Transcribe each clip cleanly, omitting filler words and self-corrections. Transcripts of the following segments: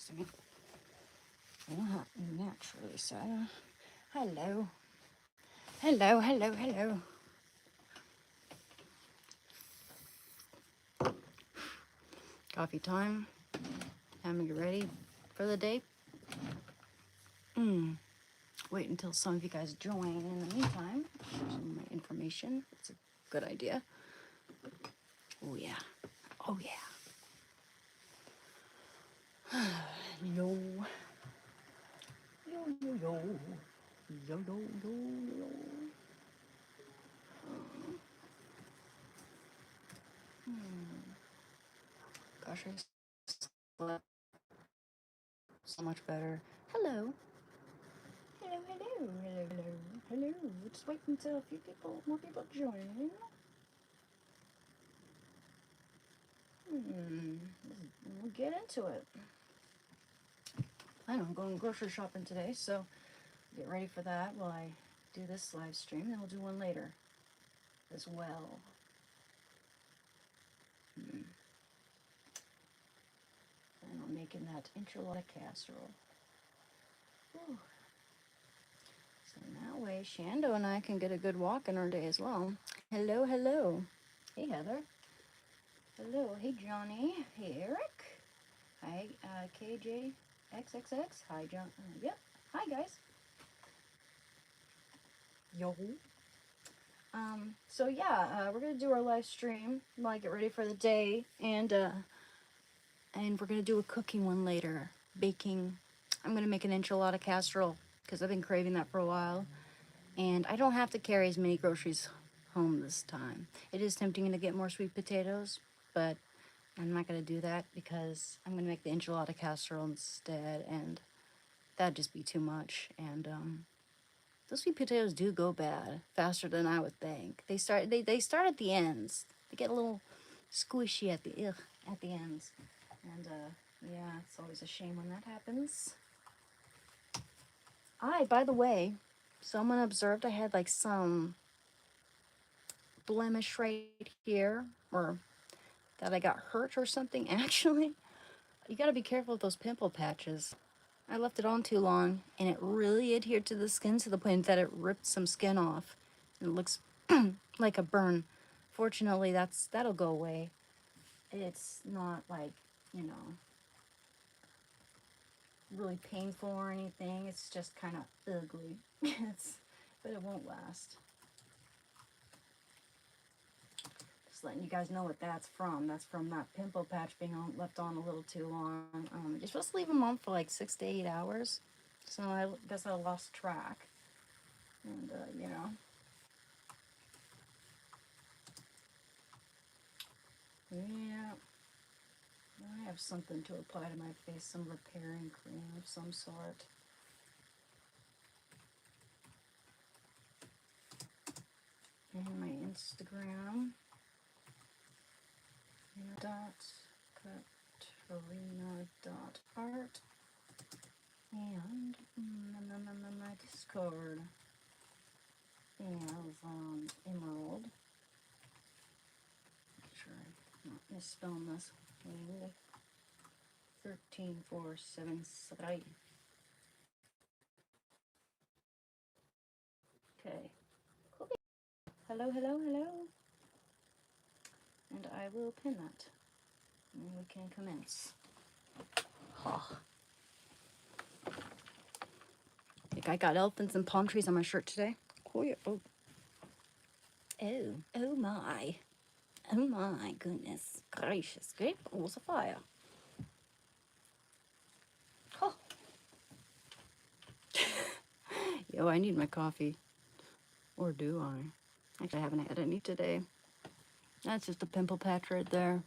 see. Not naturally so. Hello. Hello, hello, hello. Coffee time. Time to get ready for the day. Wait until some of you guys join in the meantime. Share some of my information. It's a good idea. Oh, yeah. Oh, yeah. Yo. Yo, yo, yo. Yo, yo, yo, yo. Gosh, I slept so much better. Hello. Hello, hello, hello, hello, hello. Just wait until a few more people join. We'll get into it. I know I'm going grocery shopping today, so get ready for that while I do this live stream. Then we'll do one later as well. And I'm making that enchilada casserole. Ooh. So that way Shando and I can get a good walk in our day as well. Hello, hello. Hey, Heather. Hello. Hey, Johnny. Hey, Eric. Hi, KJXXX. Hi, John. Yep. Hi, guys. Yo. So yeah, we're gonna do our live stream while I get ready for the day, and we're gonna do a cooking one later, baking. I'm gonna make an enchilada casserole because I've been craving that for a while, and I don't have to carry as many groceries home this time. It is tempting to get more sweet potatoes, but I'm not gonna do that because I'm gonna make the enchilada casserole instead, and that'd just be too much. And those sweet potatoes do go bad faster than I would think. They start at the ends. They get a little squishy at the ends. And yeah, it's always a shame when that happens. By the way, someone observed I had like some blemish right here, or that I got hurt or something. Actually, you gotta be careful with those pimple patches. I left it on too long, and it really adhered to the skin to the point that it ripped some skin off. It looks like a burn. Fortunately, that'll go away. It's not like, you know, really painful or anything. It's just kind of ugly. But it won't last. Just letting you guys know what that's from. That's from that pimple patch being left on a little too long. You're supposed to leave them on for like 6 to 8 hours. So I guess I lost track. And, you know. Yeah. I have something to apply to my face. Some repairing cream of some sort. And my Instagram. Katrina.art. And my Discord is Emerald. Make sure I'm not misspelling this. 13473. Okay. Cool. Hello, hello, hello. And I will pin that. And we can commence. Oh. I think I got elephants and palm trees on my shirt today. Cool. Oh. Oh my. Oh my goodness gracious. Great balls of fire. Oh. Yo, I need my coffee. Or do I? Actually, I haven't had any today. That's just a pimple patch right there.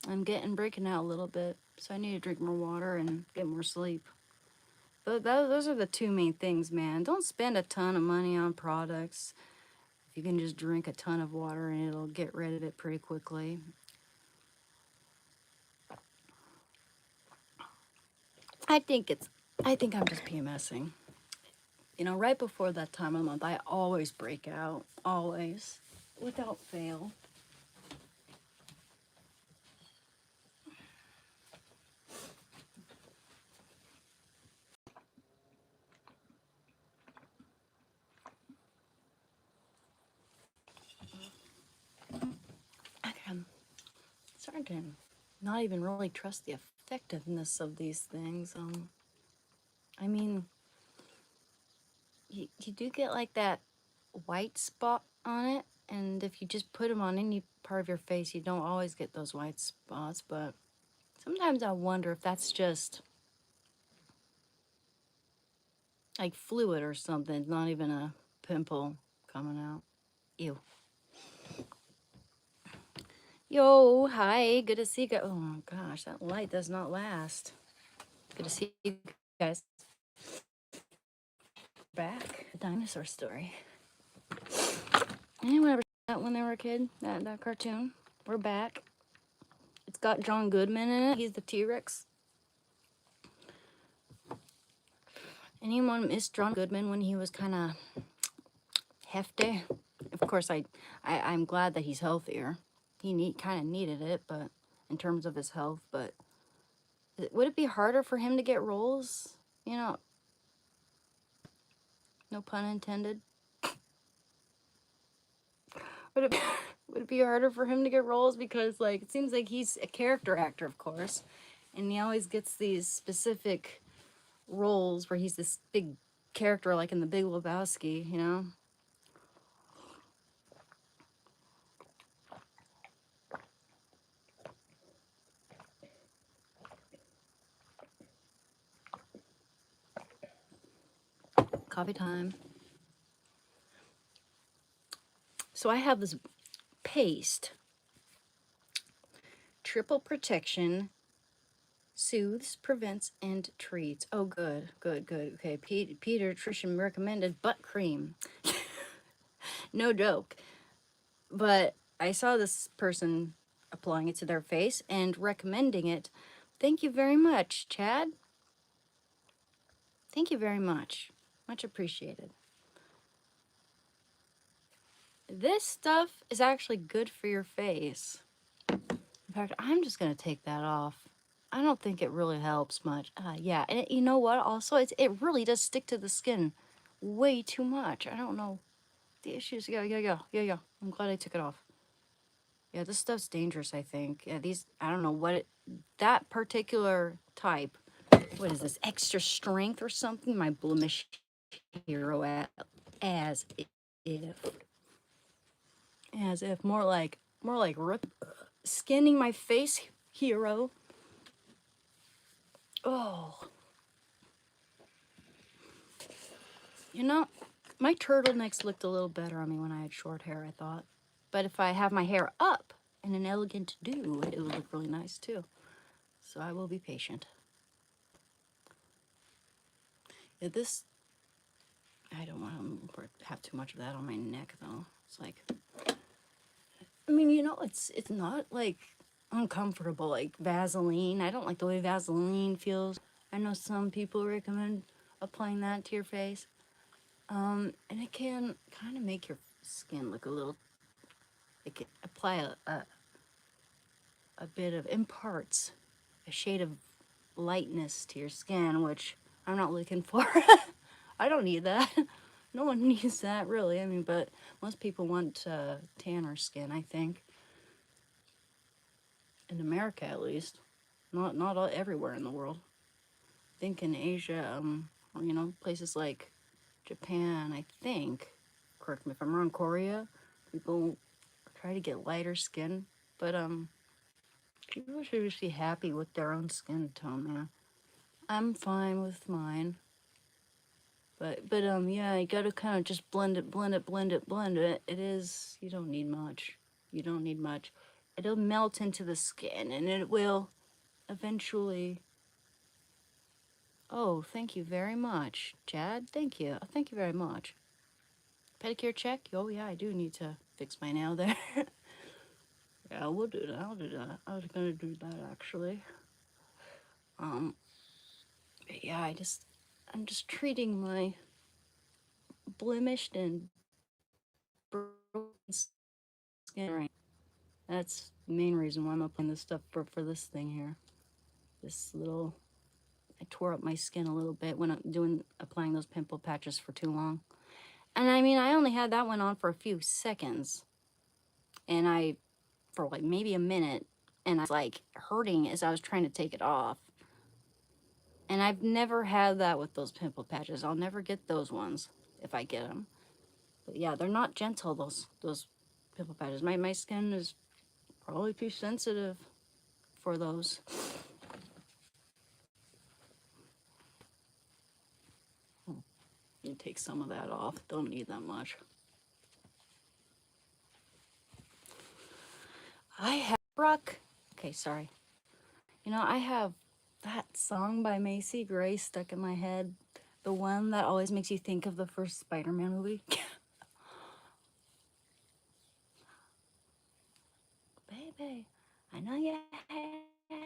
I'm breaking out a little bit, so I need to drink more water and get more sleep. But those are the two main things, man. Don't spend a ton of money on products. You can just drink a ton of water and it'll get rid of it pretty quickly. I think I'm just PMSing. You know, right before that time of the month, I always break out. Always. Without fail. starting to not even really trust the effectiveness of these things. I mean, you do get like that white spot on it, and if you just put them on any part of your face, you don't always get those white spots, but sometimes I wonder if that's just like fluid or something. It's not even a pimple coming out. Ew. Yo, hi. Good to see you guys. Oh my gosh, that light does not last. Good to see you guys. Back. A dinosaur story. Anyone ever seen that when they were a kid? That cartoon? We're back. It's got John Goodman in it. He's the T-Rex. Anyone miss John Goodman when he was kind of hefty? Of course, I'm glad that he's healthier. He kind of needed it, but in terms of his health. But would it be harder for him to get roles? You know, no pun intended. Would it would it be harder for him to get roles because like it seems like he's a character actor, of course, and he always gets these specific roles where he's this big character, like in The Big Lebowski, you know. Coffee time. So I have this paste. Triple protection. Soothes, prevents, and treats. Oh, good, good, good. Okay, pediatrician recommended butt cream. No joke. But I saw this person applying it to their face and recommending it. Thank you very much, Chad. Thank you very much. Much appreciated. This stuff is actually good for your face. In fact, I'm just going to take that off. I don't think it really helps much. Yeah, and you know what? Also, it really does stick to the skin way too much. I don't know the issues. Yeah. I'm glad I took it off. Yeah, this stuff's dangerous, I think. Yeah, I don't know what that particular type, what is this, extra strength or something? My blemish hero as if more like skinning my face hero. Oh, you know, my turtlenecks looked a little better on me when I had short hair, I thought. But if I have my hair up in an elegant do, it would look really nice too. So I will be patient. Yeah, this, I don't want to have too much of that on my neck though. It's like, I mean, you know, it's not like uncomfortable like Vaseline. I don't like the way Vaseline feels. I know some people recommend applying that to your face. And it can kind of make your skin look a little, it can apply a bit of, imparts a shade of lightness to your skin, which I'm not looking for. I don't need that. No one needs that, really. I mean, but most people want tanner skin, I think. In America, at least. Not all, everywhere in the world. I think in Asia, or, you know, places like Japan, I think, correct me if I'm wrong, Korea, people try to get lighter skin. But, people should just be happy with their own skin tone, man. I'm fine with mine. But yeah, you gotta kind of just blend it. It is, you don't need much. You don't need much. It'll melt into the skin and it will eventually. Oh, thank you very much, Chad. Thank you. Thank you very much. Pedicure check? Oh yeah, I do need to fix my nail there. Yeah, we'll do that. I'll do that. I was gonna do that actually. Yeah, I'm just treating my blemished and broken skin right. That's the main reason why I'm applying this stuff for this thing here. This little, I tore up my skin a little bit when I'm applying those pimple patches for too long. And I mean, I only had that one on for a few seconds. And for like maybe a minute, and I was like hurting as I was trying to take it off. And I've never had that with those pimple patches. I'll never get those ones if I get them. But yeah, they're not gentle, those pimple patches. My skin is probably too sensitive for those. You take some of that off. Don't need that much. I have Brooke. Okay, sorry. You know, I have that song by Macy Gray stuck in my head. The one that always makes you think of the first Spider-Man movie. Baby, I know you had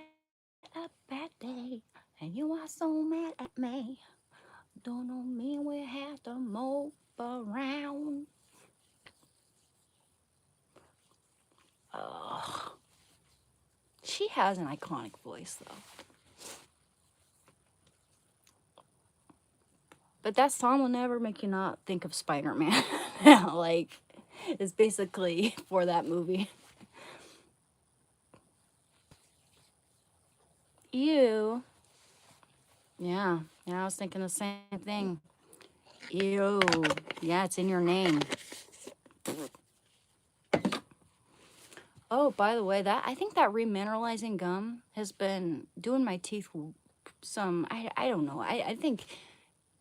a bad day and you are so mad at me. Don't know me, we have to mope around. Ugh. She has an iconic voice, though. But that song will never make you not think of Spider-Man. Like, it's basically for that movie. Ew. Yeah, I was thinking the same thing. Ew. Yeah, it's in your name. Oh, by the way, I think that remineralizing gum has been doing my teeth some. I don't know. I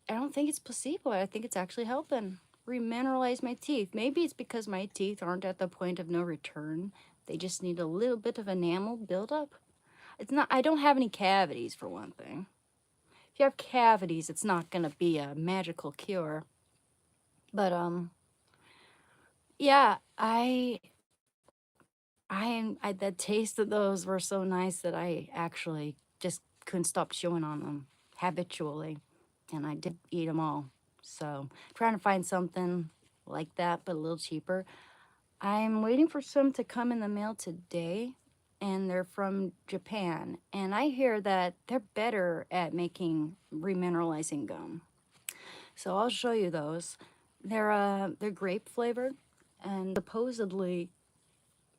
don't think it's placebo. I think it's actually helping remineralize my teeth. Maybe it's because my teeth aren't at the point of no return. They just need a little bit of enamel buildup. It's not. I don't have any cavities for one thing. If you have cavities, it's not gonna be a magical cure. But yeah, the taste of those were so nice that I actually just couldn't stop chewing on them habitually, and I did eat them all. So trying to find something like that, but a little cheaper. I'm waiting for some to come in the mail today, and they're from Japan. And I hear that they're better at making remineralizing gum. So I'll show you those. They're grape flavored, and supposedly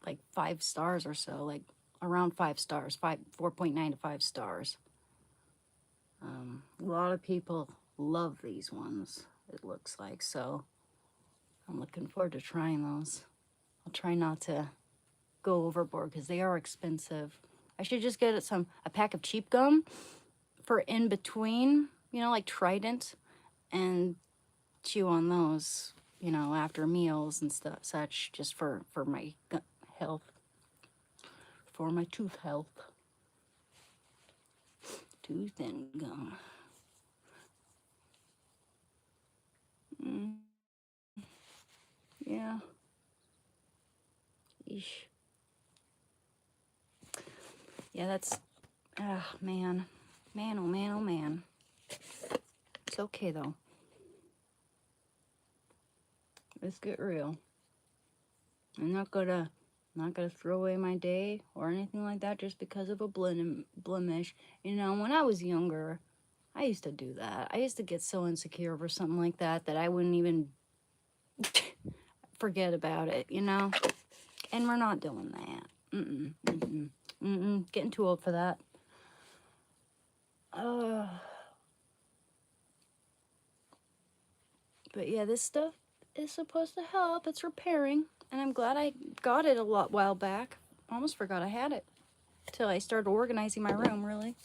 like 5 stars or so, like around 5 stars, 4.9 to 5 stars. A lot of people love these ones, it looks like. So I'm looking forward to trying those. I'll try not to go overboard because they are expensive. I should just get a pack of cheap gum for in between, you know, like Trident, and chew on those, you know, after meals and such, just for my health, for my tooth health. Tooth and gum. Yeah. Eesh. Yeah, that's, man. Man, oh man, oh man. It's okay, though. Let's get real. I'm not gonna throw away my day or anything like that just because of a blemish. You know, when I was younger, I used to do that. I used to get so insecure over something like that I wouldn't even forget about it, you know? And we're not doing that. Getting too old for that. But yeah, this stuff is supposed to help. It's repairing. And I'm glad I got it a while back. Almost forgot I had it. Till I started organizing my room, really.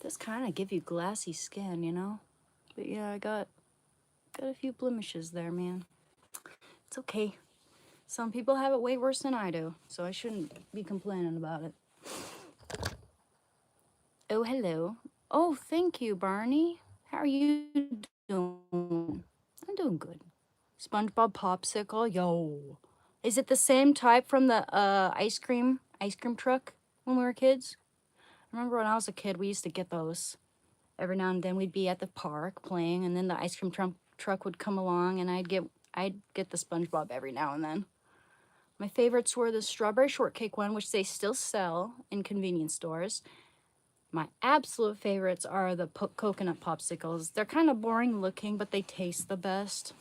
This kind of give you glassy skin, you know? But yeah, I got a few blemishes there, man. It's okay. Some people have it way worse than I do, so I shouldn't be complaining about it. Oh, hello. Oh, thank you, Barney. How are you doing? I'm doing good. SpongeBob popsicle, yo. Is it the same type from the ice cream truck when we were kids? I remember when I was a kid, we used to get those. Every now and then we'd be at the park playing, and then the ice cream truck would come along, and I'd get the SpongeBob every now and then. My favorites were the strawberry shortcake one, which they still sell in convenience stores. My absolute favorites are the coconut popsicles. They're kind of boring looking, but they taste the best.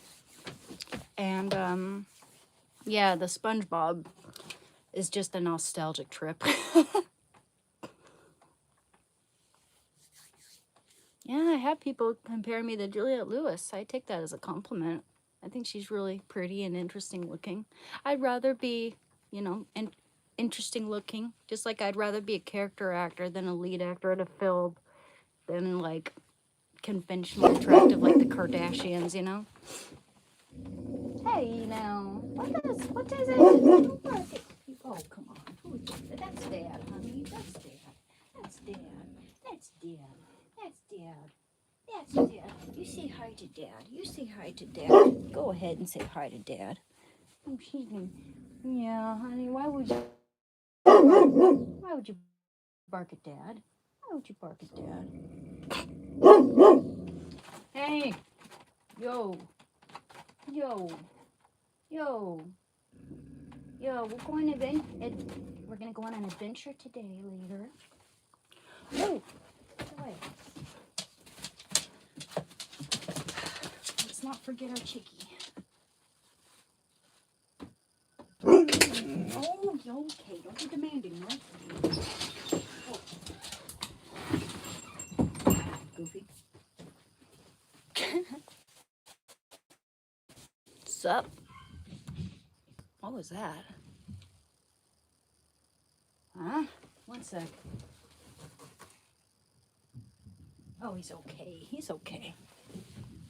And yeah, the SpongeBob is just a nostalgic trip. Yeah, I have people compare me to Juliette Lewis. I take that as a compliment. I think she's really pretty and interesting looking. I'd rather be, you know, interesting looking, just like I'd rather be a character actor than a lead actor in a film than like conventionally attractive like the Kardashians, you know? Hey, now, what is it? Don't bark it. Oh, come on. Who is that? That's Dad, honey. That's Dad. That's Dad. That's Dad. That's Dad. That's Dad. You say hi to Dad. You say hi to Dad. Go ahead and say hi to Dad. Oh, she's been... Yeah, honey, why would you... Why would you bark at Dad? Why would you bark at Dad? Hey! Yo! Yo! Yo! Yo, we're gonna go on an adventure today later. Oh! Boy. Let's not forget our chickie. Oh, okay. Don't be demanding, right? Oh. Goofy. Sup? What was that? Huh? One sec. Oh, he's okay. He's okay.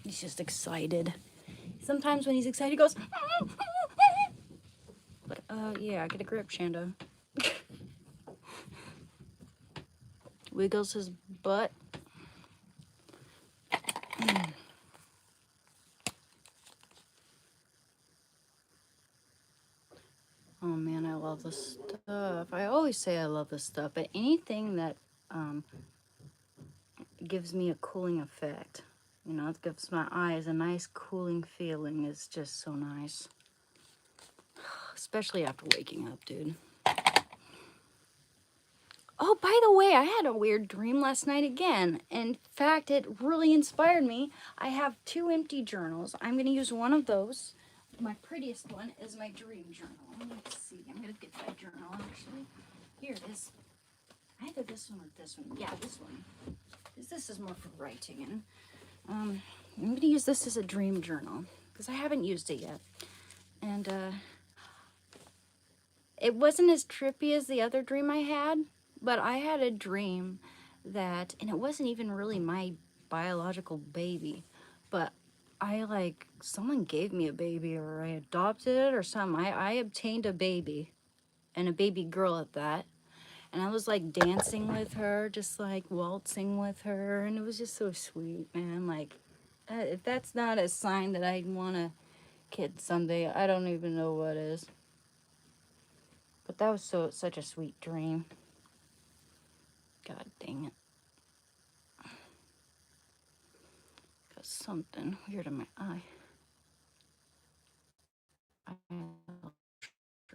He's just excited. Sometimes when he's excited, he goes... But, yeah, get a grip, Shando. Wiggles his butt. Oh man, I love this stuff. I always say I love this stuff, but anything that gives me a cooling effect, you know, it gives my eyes a nice cooling feeling is just so nice. Especially after waking up, dude. Oh, by the way, I had a weird dream last night again. In fact, it really inspired me. I have 2 empty journals. I'm going to use one of those. My prettiest one is my dream journal. Let's see. I'm going to get my journal, actually. Here it is. Either this one or this one. Yeah, this one. This is more for writing. And I'm going to use this as a dream journal because I haven't used it yet. And it wasn't as trippy as the other dream I had, but I had a dream that, and it wasn't even really my biological baby, but someone gave me a baby or I adopted it or something. I obtained a baby, and a baby girl at that. And I was like dancing with her, just like waltzing with her. And it was just so sweet, man. Like, if that's not a sign that I want a kid someday, I don't even know what is. But that was such a sweet dream. God dang it. Got something weird in my eye.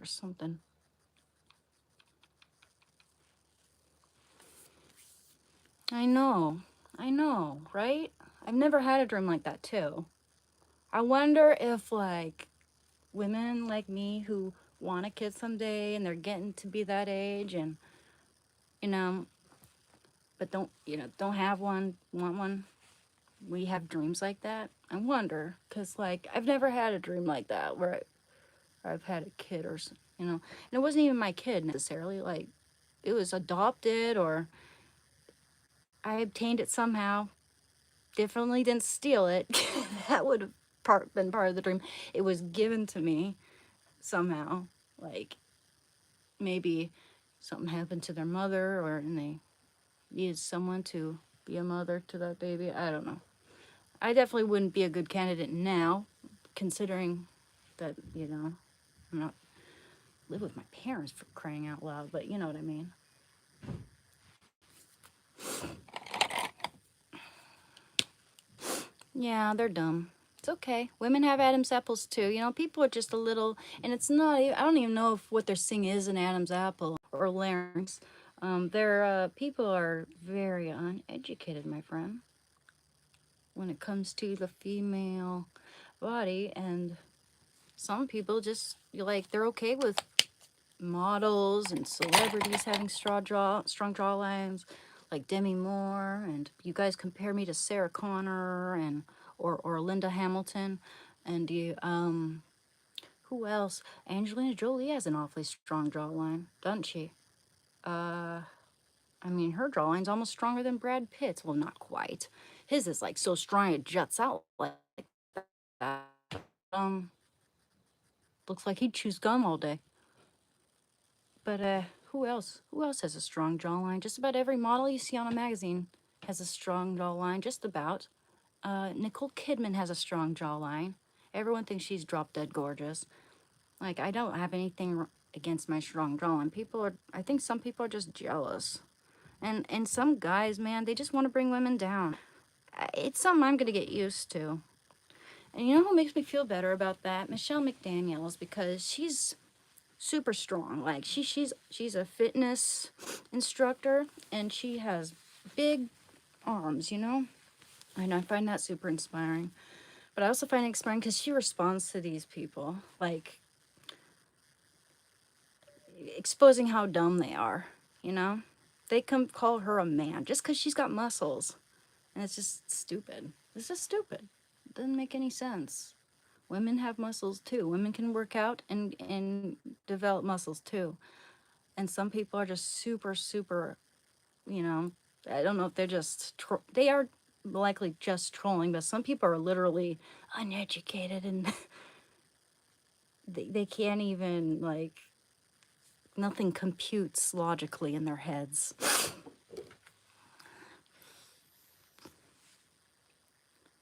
Or something. I know, right? I've never had a dream like that too. I wonder if like women like me who want a kid someday and they're getting to be that age and you know, but don't have one, want one. We have dreams like that. I wonder, cause like I've never had a dream like that where I've had a kid or you know, and it wasn't even my kid necessarily. Like it was adopted or I obtained it somehow. Definitely didn't steal it. That would have been part of the dream. It was given to me somehow. Like maybe something happened to their mother and they needed someone to be a mother to that baby. I don't know. I definitely wouldn't be a good candidate now, considering that, you know, I'm not live with my parents for crying out loud, but you know what I mean. Yeah, they're dumb. It's okay. Women have Adam's apples too. You know, people are just a little, and it's not, I don't even know if what they're seeing is an Adam's apple or larynx. People are very uneducated, my friend, when it comes to the female body, and some people just like they're okay with models and celebrities having strong jawlines, like Demi Moore, and you guys compare me to Sarah Connor and or Linda Hamilton, and you who else? Angelina Jolie has an awfully strong jawline, doesn't she? Uh, I mean, her jawline's almost stronger than Brad Pitt's. Well, not quite. His is like so strong it juts out like that. Um, looks like he'd chews gum all day. But who else? Who else has a strong jawline? Just about every model you see on a magazine has a strong jawline. Just about. Nicole Kidman has a strong jawline. Everyone thinks she's drop dead gorgeous. Like, I don't have anything against my strong jawline. I think some people are just jealous. And some guys, man, they just want to bring women down. It's something I'm gonna get used to. And you know who makes me feel better about that? Michelle McDaniels, because she's super strong. Like she's a fitness instructor, and she has big arms, you know? And I find that super inspiring. But I also find it inspiring because she responds to these people, like exposing how dumb they are, you know? They come call her a man just because she's got muscles. And it's just stupid. It's just stupid. It doesn't make any sense. Women have muscles too. Women can work out and develop muscles too. And some people are just super, super, you know, I don't know if they're just, they are likely just trolling, but some people are literally uneducated and they can't even, like, nothing computes logically in their heads.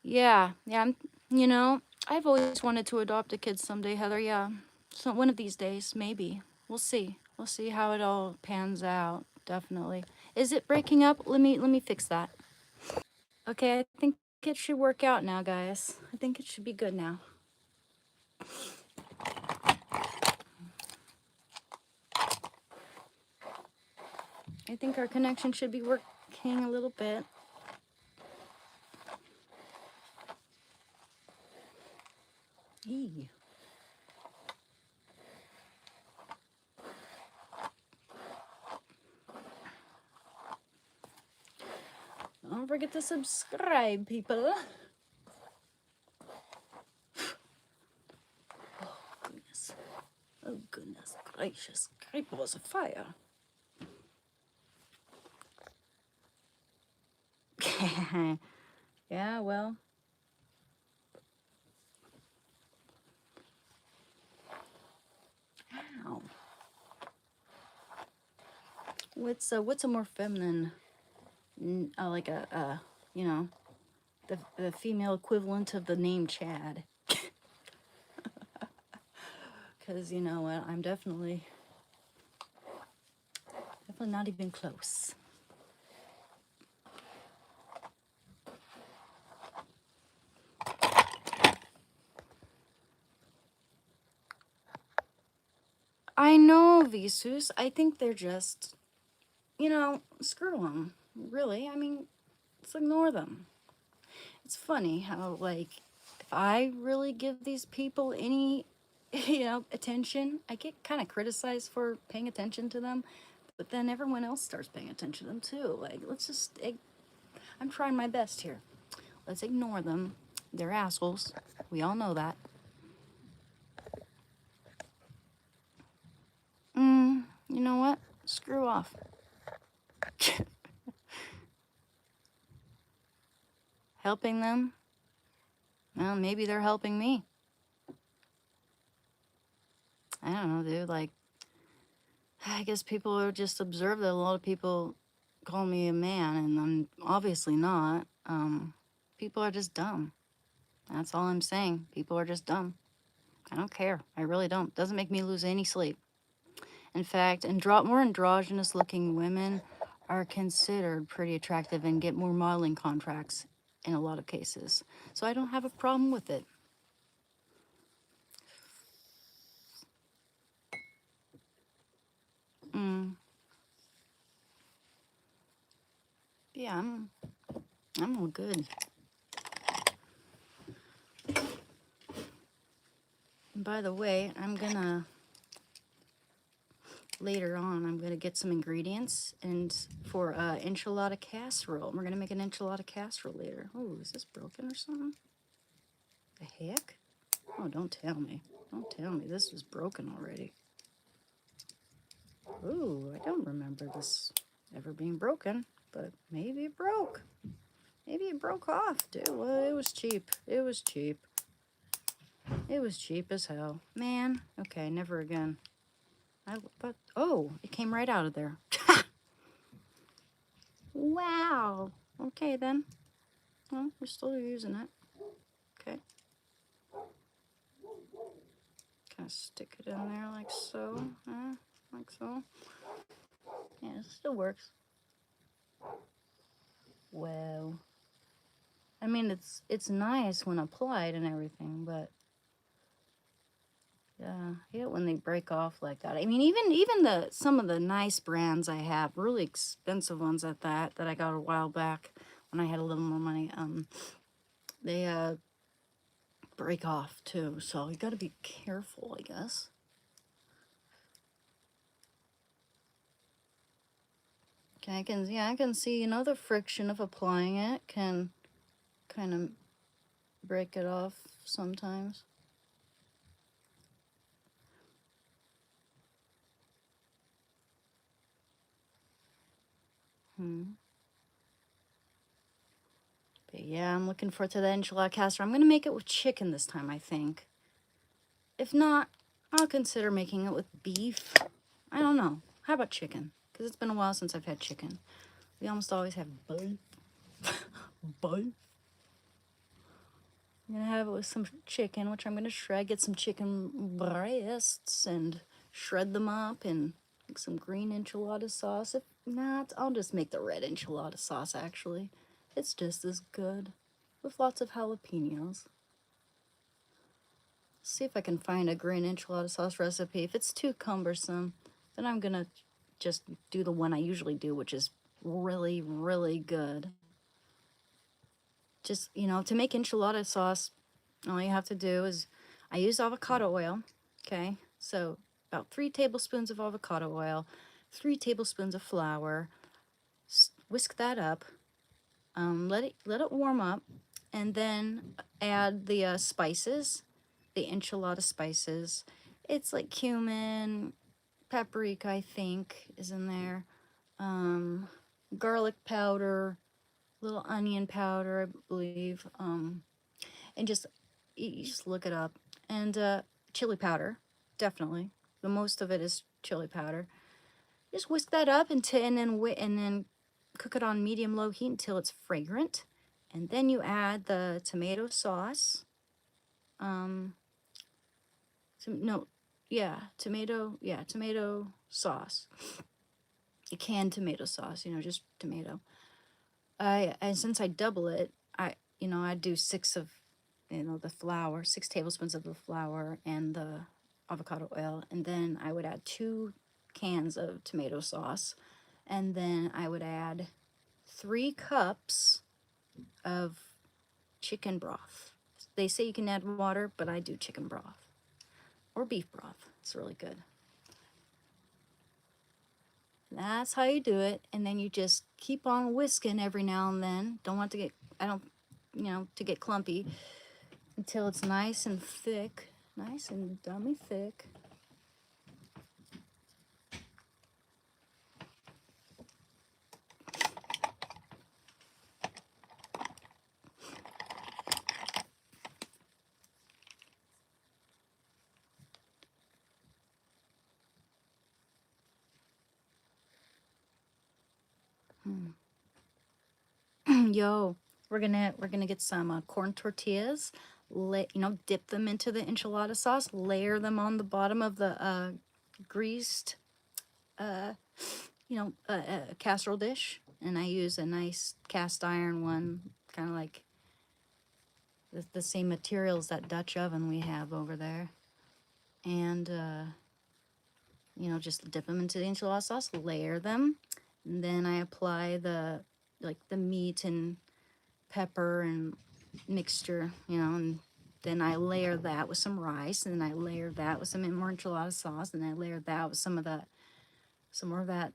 Yeah, you know, I've always wanted to adopt a kid someday, Heather. Yeah. So one of these days, maybe. We'll see. We'll see how it all pans out. Definitely. Is it breaking up? Let me fix that. Okay, I think it should work out now, guys. I think it should be good now. I think our connection should be working a little bit. Eee. Don't forget to subscribe, people. Goodness. Oh, goodness gracious. Creeper was a fire. Yeah, well. Ow. What's a more feminine, like you know, the female equivalent of the name Chad? Because you know what, I'm definitely not even close. I know, Visus. I think they're just, you know, screw them. Really, I mean, let's ignore them. It's funny how, like, if I really give these people any, you know, attention, I get kind of criticized for paying attention to them, but then everyone else starts paying attention to them too. Like, I'm trying my best here. Let's ignore them. They're assholes. We all know that. You know what? Screw off. Helping them? Well, maybe they're helping me. I don't know, dude. Like, I guess people are just observe that a lot of people call me a man, and I'm obviously not. People are just dumb. That's all I'm saying. People are just dumb. I don't care. I really don't. Doesn't make me lose any sleep. In fact, more androgynous looking women are considered pretty attractive and get more modeling contracts in a lot of cases. So I don't have a problem with it. Yeah, I'm all good. by the way, later on, I'm gonna get some ingredients and for enchilada casserole. We're gonna make an enchilada casserole later. Oh, is this broken or something? The heck? Oh, don't tell me. Don't tell me this was broken already. Ooh, I don't remember this ever being broken, but maybe it broke. Maybe it broke off, dude. Well, it was cheap. It was cheap. It was cheap as hell. Man, okay, never again. Oh, it came right out of there. Wow. Okay, then. Well, we're still using it. Okay. Kind of stick it in there like so. Like so. Yeah, it still works. Wow. I mean, it's nice when applied and everything, but yeah, I hate when they break off like that. I mean, even some of the nice brands I have, really expensive ones at that I got a while back when I had a little more money, they break off too. So you got to be careful, I guess. Okay, I can see, you know, the friction of applying it can kind of break it off sometimes. But yeah, I'm looking forward to the enchilada casserole. I'm gonna make it with chicken this time, I think. If not, I'll consider making it with beef. I don't know. How about chicken? Because it's been a while since I've had chicken. We almost always have both. Both. I'm gonna have it with some chicken, which I'm gonna shred. Get some chicken breasts and shred them up and make some green enchilada sauce. If not, I'll just make the red enchilada sauce, actually. It's just as good with lots of jalapenos. See if I can find a green enchilada sauce recipe. If it's too cumbersome, then I'm gonna just do the one I usually do, which is really, really good. Just, you know, to make enchilada sauce, all you have to do is, I use avocado oil, okay? So about 3 tablespoons of avocado oil, 3 tablespoons of flour, whisk that up, let it warm up, and then add the spices, the enchilada spices. It's like cumin, paprika, I think, is in there, garlic powder, little onion powder, I believe, and just, you just look it up, and chili powder, definitely. The most of it is chili powder. Just whisk that up and then cook it on medium-low heat until it's fragrant, and then you add the tomato sauce. Tomato sauce. A canned tomato sauce, you know, just tomato. And since I double it, I do 6 of, you know, the flour, 6 tablespoons of the flour and the avocado oil, and then I would add 2 cans of tomato sauce, and then I would add 3 cups of chicken broth. They say you can add water, but I do chicken broth or beef broth. It's really good. That's how you do it, and then you just keep on whisking every now and then. Don't want to get, to get clumpy until it's nice and thick, nice and dummy thick. Yo, we're gonna get some corn tortillas. Dip them into the enchilada sauce. Layer them on the bottom of the greased, casserole dish. And I use a nice cast iron one, kind of like the same materials that Dutch oven we have over there. And just dip them into the enchilada sauce. Layer them, and then I apply the meat and pepper and mixture, and then I layer that with some rice, and then I layer that with some more enchilada sauce, and I layer that with some more of that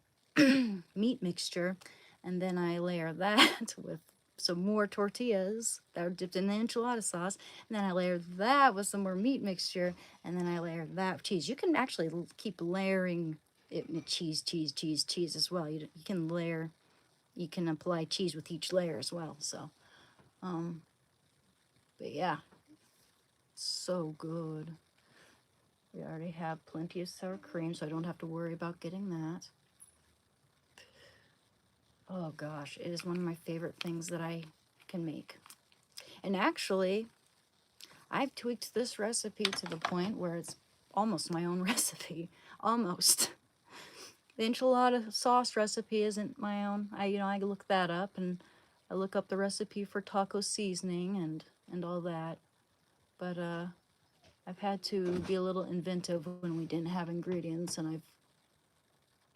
meat mixture, and then I layer that with some more tortillas that are dipped in the enchilada sauce, and then I layer that with some more meat mixture, and then I layer that with cheese. You can actually keep layering it with cheese as well. You can layer, you can apply cheese with each layer as well. So, but yeah, so good. We already have plenty of sour cream, so I don't have to worry about getting that. Oh gosh, it is one of my favorite things that I can make. And actually, I've tweaked this recipe to the point where it's almost my own recipe. Almost. The enchilada sauce recipe isn't my own. I look that up, and I look up the recipe for taco seasoning and all that. But I've had to be a little inventive when we didn't have ingredients, and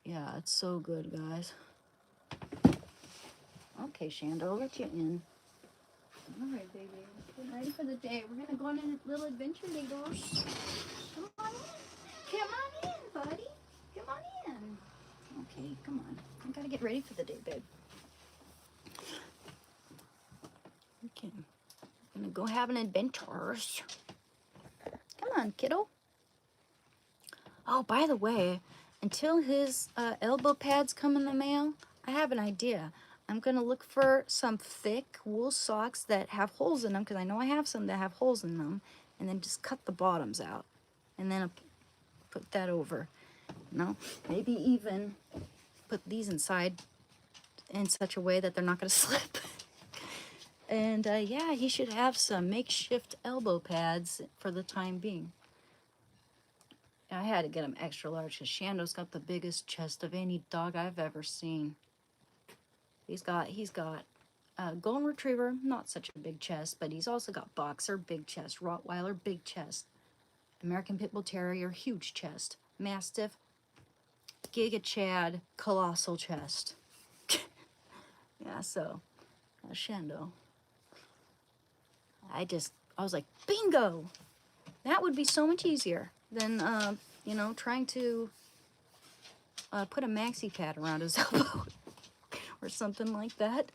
yeah, it's so good, guys. Okay, Shando, I'll let you in. All right, baby. Getting ready for the day. We're gonna go on a little adventure, Legos. Come on in. Come on in, buddy. Come on in. Okay, come on. I gotta get ready for the day, babe. Okay. I'm gonna go have an adventure. Come on, kiddo. Oh, by the way, until his elbow pads come in the mail, I have an idea. I'm going to look for some thick wool socks that have holes in them, because I know I have some that have holes in them, and then just cut the bottoms out, and then put that over. Maybe even put these inside in such a way that they're not going to slip. And yeah, he should have some makeshift elbow pads for the time being. I had to get him extra large because Shando's got the biggest chest of any dog I've ever seen. He's got Golden Retriever, not such a big chest, but he's also got Boxer, big chest, Rottweiler, big chest, American Pit Bull Terrier, huge chest, Mastiff, Giga Chad, colossal chest. Yeah, so Shando. I was like, bingo! That would be so much easier than trying to put a maxi pad around his elbow or something like that.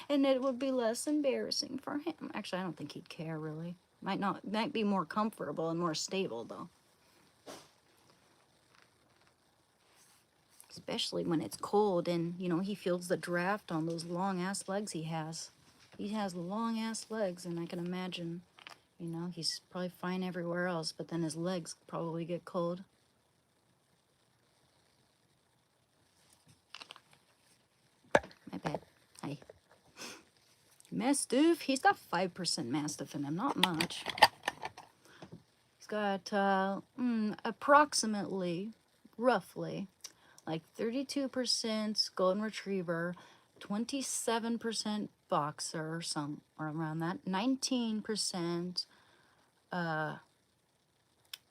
And it would be less embarrassing for him. Actually, I don't think he'd care, really. Might be more comfortable and more stable, though. Especially when it's cold and, he feels the draft on those long-ass legs he has. He has long-ass legs, and I can imagine, he's probably fine everywhere else, but then his legs probably get cold. My bad. Hi. Mastiff. He's got 5% Mastiff in him, not much. He's got approximately, roughly, like 32% Golden Retriever, 27% Boxer, or around that, 19%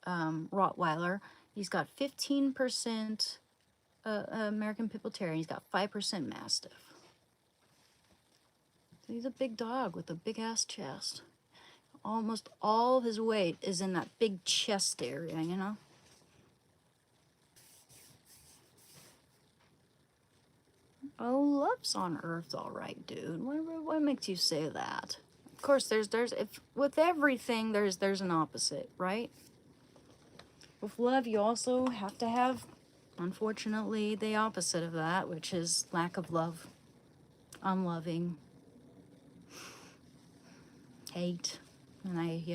Rottweiler. He's got 15% American Pit Bull Terrier. He's got 5% Mastiff. He's a big dog with a big ass chest. Almost all of his weight is in that big chest area, Oh, love's on Earth, all right, dude. What makes you say that? Of course, with everything, there's an opposite, right? With love, you also have to have, unfortunately, the opposite of that, which is lack of love, unloving, hate, and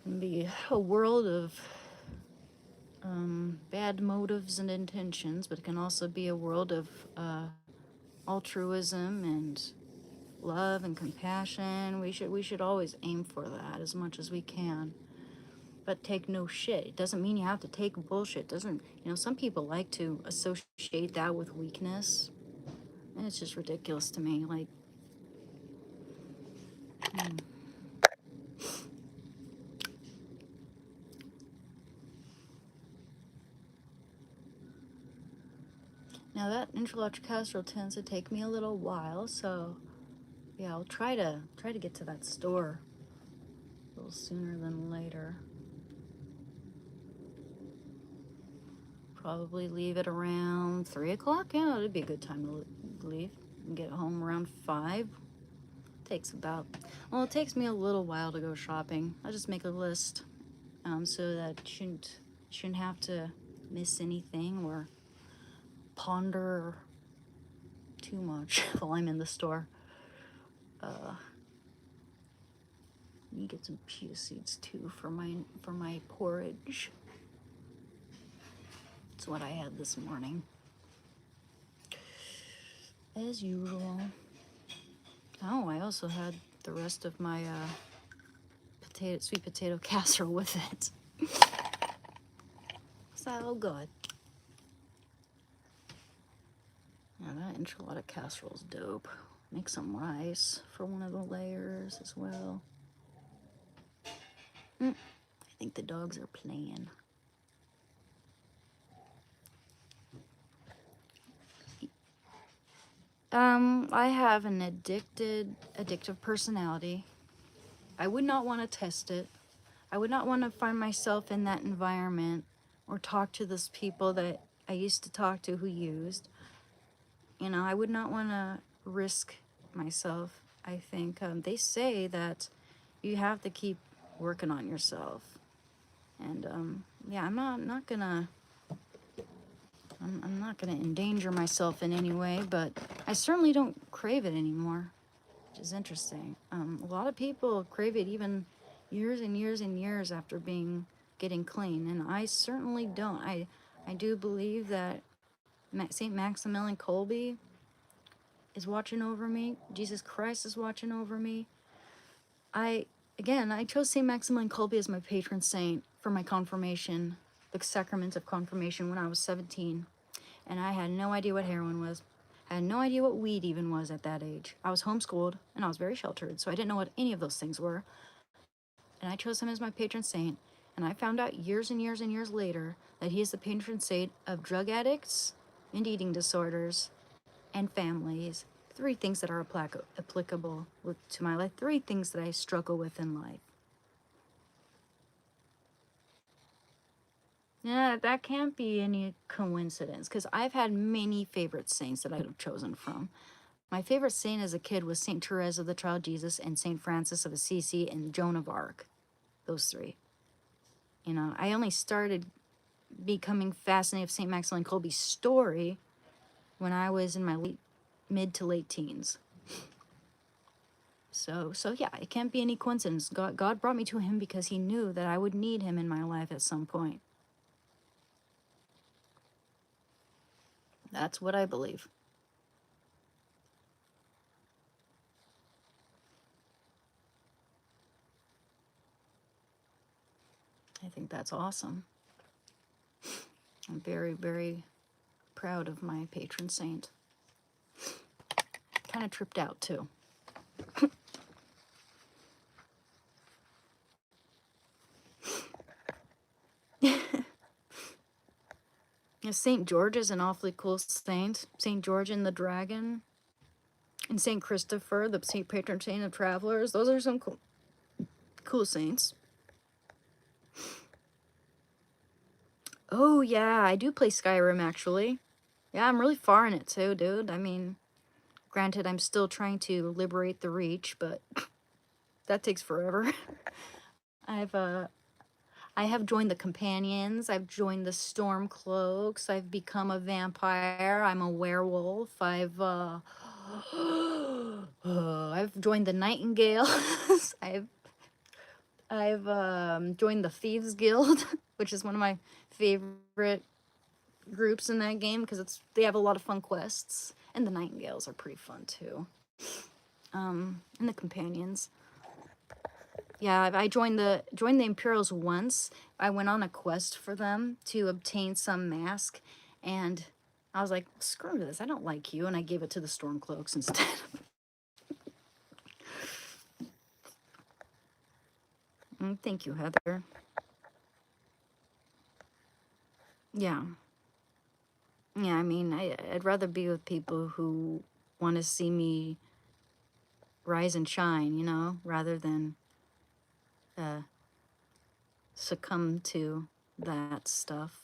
can be a world of bad motives and intentions, but it can also be a world of altruism and love and compassion. We should always aim for that as much as we can. But take no shit. It doesn't mean you have to take bullshit. Doesn't, some people like to associate that with weakness. And it's just ridiculous to me. Like, Now that enchilada casserole tends to take me a little while, so Yeah, I'll try to get to that store a little sooner than later. Probably leave at around 3 o'clock. Yeah, it'd be a good time to leave and get home around 5. Takes about, well, it takes me a little while to go shopping. I'll just make a list so that you shouldn't have to miss anything or ponder too much while I'm in the store. Let me get some chia seeds too for my porridge. It's what I had this morning, as usual. Oh, I also had the rest of my sweet potato casserole with it. So good. Yeah, that enchilada casserole's dope. Make some rice for one of the layers as well. I think the dogs are playing. I have an addictive personality. I would not want to test it. I would not want to find myself in that environment or talk to those people that I used to talk to who used. You know, I would not want to risk myself. I think they say that you have to keep working on yourself. And yeah, I'm not gonna endanger myself in any way, but I certainly don't crave it anymore, which is interesting. A lot of people crave it even years and years and years after getting clean, and I certainly don't. I do believe that Saint Maximilian Kolbe is watching over me. Jesus Christ is watching over me. I chose Saint Maximilian Kolbe as my patron saint for my confirmation, the sacrament of confirmation, when I was 17. And I had no idea what heroin was. I had no idea what weed even was at that age. I was homeschooled and I was very sheltered, so I didn't know what any of those things were. And I chose him as my patron saint. And I found out years and years and years later that he is the patron saint of drug addicts and eating disorders and families. 3 things that are applicable to my life. 3 things that I struggle with in life. Yeah, that can't be any coincidence, because I've had many favorite saints that I could have chosen from. My favorite saint as a kid was Saint Therese of the Child Jesus and Saint Francis of Assisi and Joan of Arc. Those 3. You know, I only started becoming fascinated with Saint Maximilian Kolbe's story when I was in my mid to late teens. So yeah, it can't be any coincidence. God brought me to him because he knew that I would need him in my life at some point. That's what I believe. I think that's awesome. I'm very, very proud of my patron saint. Kind of tripped out too. St. George is an awfully cool saint. St. George and the Dragon. And St. Christopher, the patron saint of travelers. Those are some cool saints. Oh yeah, I do play Skyrim actually. Yeah, I'm really far in it too, dude. I mean, granted, I'm still trying to liberate the Reach, but that takes forever. I have joined the Companions. I've joined the Stormcloaks. I've become a vampire. I'm a werewolf. I've joined the Nightingales. I've joined the Thieves Guild, which is one of my favorite groups in that game because they have a lot of fun quests, and the Nightingales are pretty fun too. And the Companions. Yeah, I joined the Imperials once. I went on a quest for them to obtain some mask, and I was like, screw this, I don't like you, and I gave it to the Stormcloaks instead. Thank you, Heather. Yeah. Yeah, I mean, I'd rather be with people who want to see me rise and shine, you know, rather than uh, succumb to that stuff.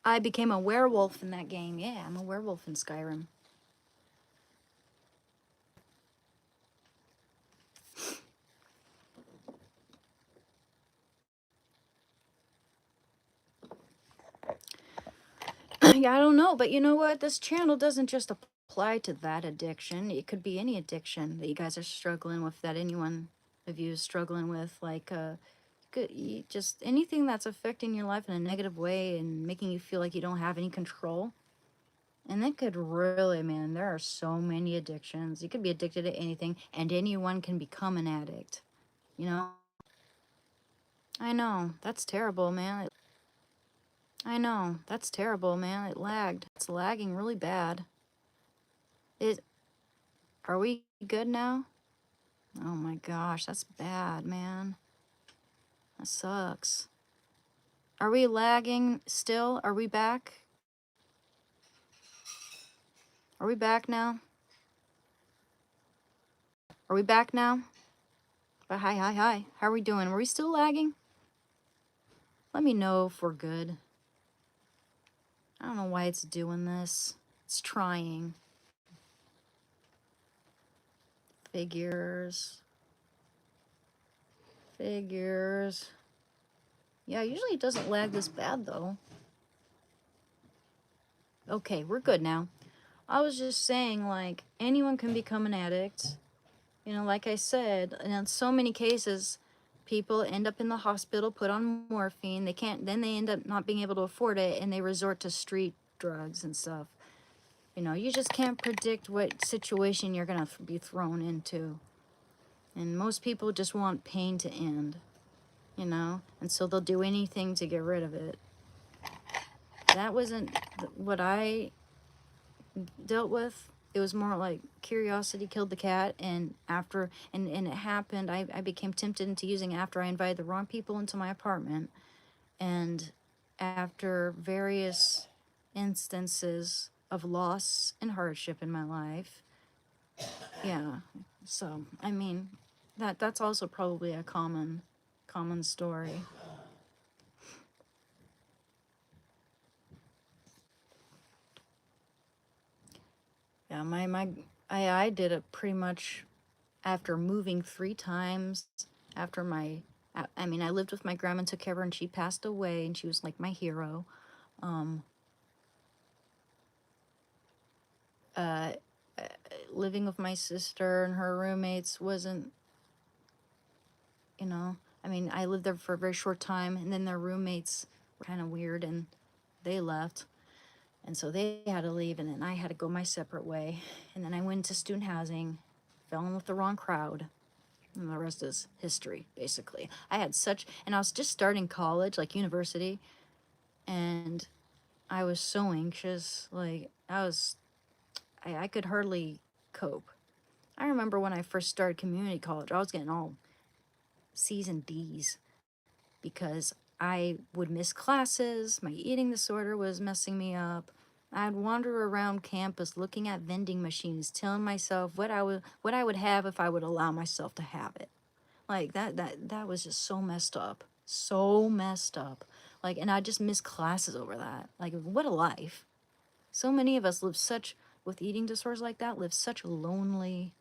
I became a werewolf in that game. Yeah, I'm a werewolf in Skyrim. Yeah, I don't know, but you know what? This channel doesn't just apply to that addiction. It could be any addiction that you guys are struggling with, that anyone of you is struggling with. Like, just anything that's affecting your life in a negative way and making you feel like you don't have any control. And that could really, man, there are so many addictions. You could be addicted to anything, and anyone can become an addict. You know? I know. That's terrible, man. I know. That's terrible, man. It lagged. It's lagging really bad. Are we good now? Oh my gosh, that's bad, man. That sucks. Are we lagging still? Are we back? Are we back now? Are we back now? But hi. How are we doing? Are we still lagging? Let me know if we're good. I don't know why it's doing this. It's trying. Figures. Yeah, usually it doesn't lag this bad though. Okay, we're good now. I was just saying, like, anyone can become an addict. You know, like I said, and in so many cases, people end up in the hospital, put on morphine. Then they end up not being able to afford it, and they resort to street drugs and stuff. You know, you just can't predict what situation you're going to be thrown into. And most people just want pain to end, you know, and so they'll do anything to get rid of it. That wasn't what I dealt with. It was more like curiosity killed the cat, and it happened, I became tempted into using after I invited the wrong people into my apartment, and after various instances of loss and hardship in my life. Yeah, so I mean, that's also probably a common story. Yeah, I did it pretty much after moving 3 times, after I mean, I lived with my grandma and took care of her, and she passed away, and she was like my hero. Um, uh, Living with my sister and her roommates wasn't, you know, I mean, I lived there for a very short time, and then their roommates were kind of weird, and they left. And so they had to leave, and then I had to go my separate way. And then I went to student housing, fell in with the wrong crowd. And the rest is history, basically. And I was just starting college, like university, and I was so anxious. Like, I could hardly cope. I remember when I first started community college, I was getting all C's and D's because I would miss classes, my eating disorder was messing me up. I'd wander around campus looking at vending machines, telling myself what I would have if I would allow myself to have it. Like that was just so messed up. So messed up. Like, and I just missed classes over that. Like, what a life. So many of us with eating disorders like that, live such lonely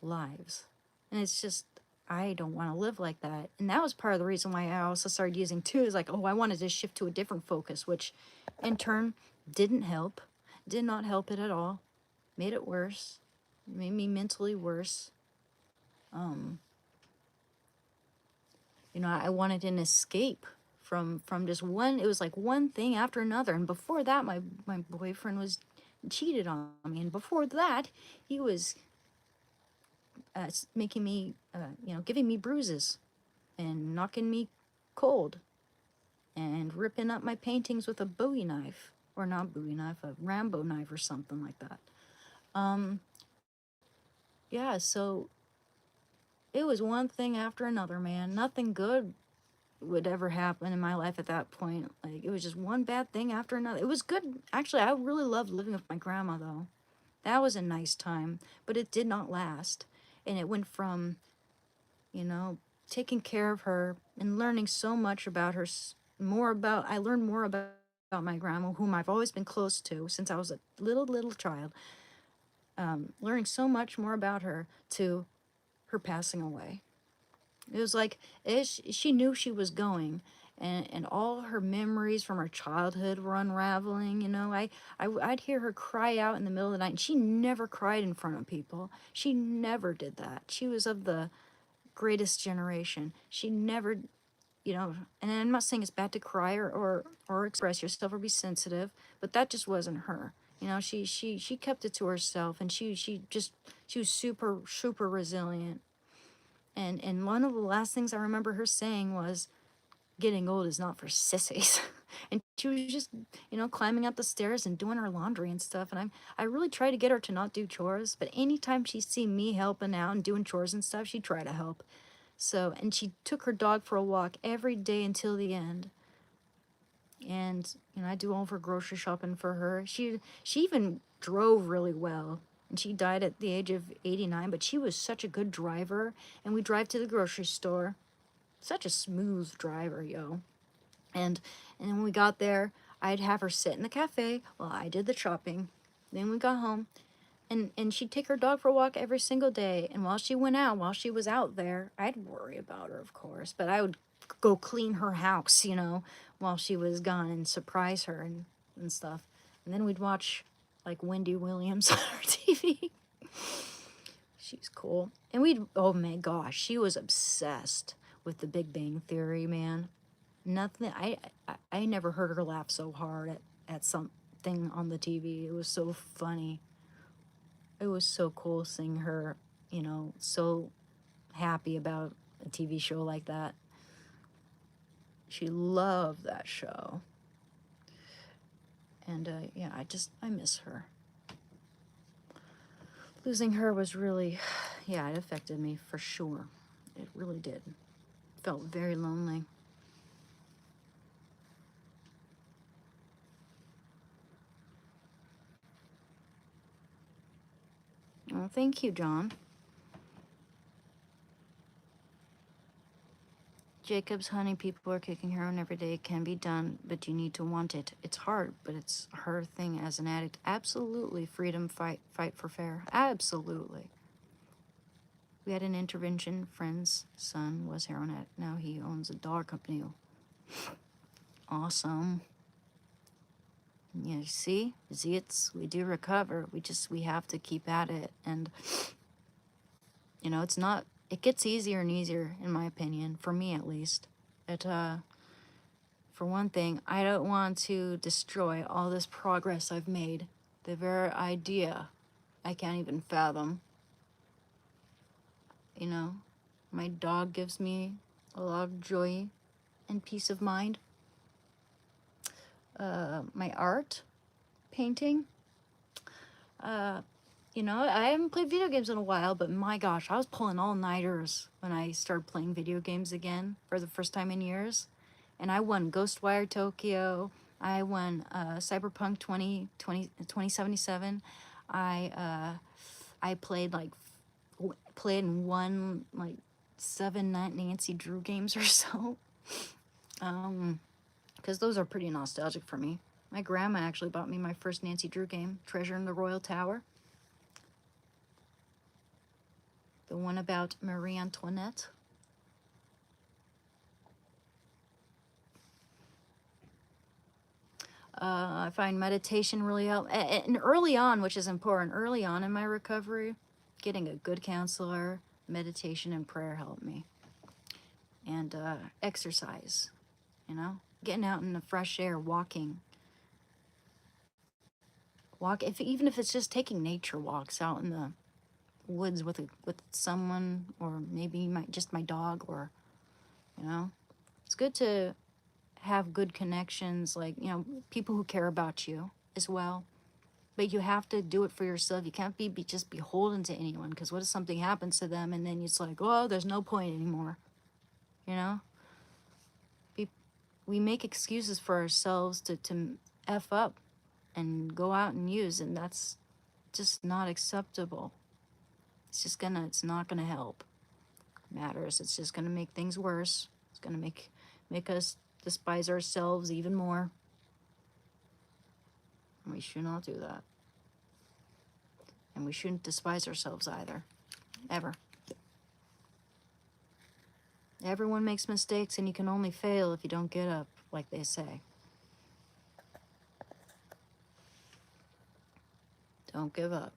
lives. And it's just, I don't want to live like that. And that was part of the reason why I also started using too, is like, oh, I wanted to shift to a different focus, which in turn didn't help. Did not help it at all. Made it worse. Made me mentally worse. You know, I wanted an escape from just one. It was like one thing after another. And before that, my boyfriend was cheated on me, and before that, he was making me, you know, giving me bruises and knocking me cold and ripping up my paintings with a Bowie knife, or not Bowie knife, a Rambo knife or something like that. Yeah, so it was one thing after another, man. Nothing good would ever happen in my life at that point. Like, it was just one bad thing after another. It was good. Actually, I really loved living with my grandma, though. That was a nice time, but it did not last. And it went from, you know, taking care of her and learning so much about her, I learned more about my grandma, whom I've always been close to since I was a little child. Learning so much more about her to her passing away. It was like she knew she was going, and all her memories from her childhood were unraveling. You know, I'd hear her cry out in the middle of the night, and she never cried in front of people. She never did that. She was of the greatest generation. She never, you know, and I'm not saying it's bad to cry or express yourself or be sensitive, but that just wasn't her. You know, she kept it to herself, and she was super resilient. And one of the last things I remember her saying was, "Getting old is not for sissies." And she was just, you know, climbing up the stairs and doing her laundry and stuff. And I really tried to get her to not do chores, but anytime she see me helping out and doing chores and stuff, she'd try to help. So, and she took her dog for a walk every day until the end. And, you know, I do all of her grocery shopping for her. She even drove really well. And she died at the age of 89, but she was such a good driver. And we drive to the grocery store. Such a smooth driver, yo. And when we got there, I'd have her sit in the cafe while I did the shopping. Then we got home, and she'd take her dog for a walk every single day. And while she was out there, I'd worry about her, of course, but I would go clean her house, you know, while she was gone, and surprise her and stuff. And then we'd watch like Wendy Williams on our TV. She's cool. And oh my gosh, she was obsessed with the Big Bang Theory, man. Nothing, I never heard her laugh so hard at something on the TV. It was so funny. It was so cool seeing her, you know, so happy about a TV show like that. She loved that show. And yeah, I miss her. Losing her was really, yeah, it affected me for sure. It really did. Felt very lonely. Well, thank you, John. Jacob's honey, people are kicking heroin every day. It can be done, but you need to want it. It's hard, but it's her thing as an addict. Absolutely, freedom, fight for fair. Absolutely. We had an intervention. Friend's son was heroin addict. Now he owns a dog company. Awesome. Yeah, see, we do recover. We have to keep at it. And, you know, it gets easier and easier, in my opinion, for me at least. For one thing, I don't want to destroy all this progress I've made. The very idea, I can't even fathom. You know, my dog gives me a lot of joy and peace of mind. My art, painting. You know, I haven't played video games in a while, but my gosh, I was pulling all-nighters when I started playing video games again for the first time in years. And I won Ghostwire Tokyo. I won Cyberpunk 2077. I played and won like 7 Nancy Drew games or so. Because those are pretty nostalgic for me. My grandma actually bought me my first Nancy Drew game, Treasure in the Royal Tower. The one about Marie Antoinette. I find meditation really helps. And early on, which is important, early on in my recovery, getting a good counselor, meditation and prayer helped me. And exercise, you know, getting out in the fresh air, walking. Even if it's just taking nature walks out in the woods with someone, or maybe just my dog, or, you know, it's good to have good connections, like, you know, people who care about you as well. But you have to do it for yourself. You can't be just beholden to anyone, because what if something happens to them and then it's like, oh, there's no point anymore, you know? we make excuses for ourselves to F up and go out and use, and that's just not acceptable. It's not gonna help matters. It's just gonna make things worse. It's gonna make us despise ourselves even more. And we should not do that. And we shouldn't despise ourselves either. Ever. Everyone makes mistakes, and you can only fail if you don't get up, like they say. Don't give up.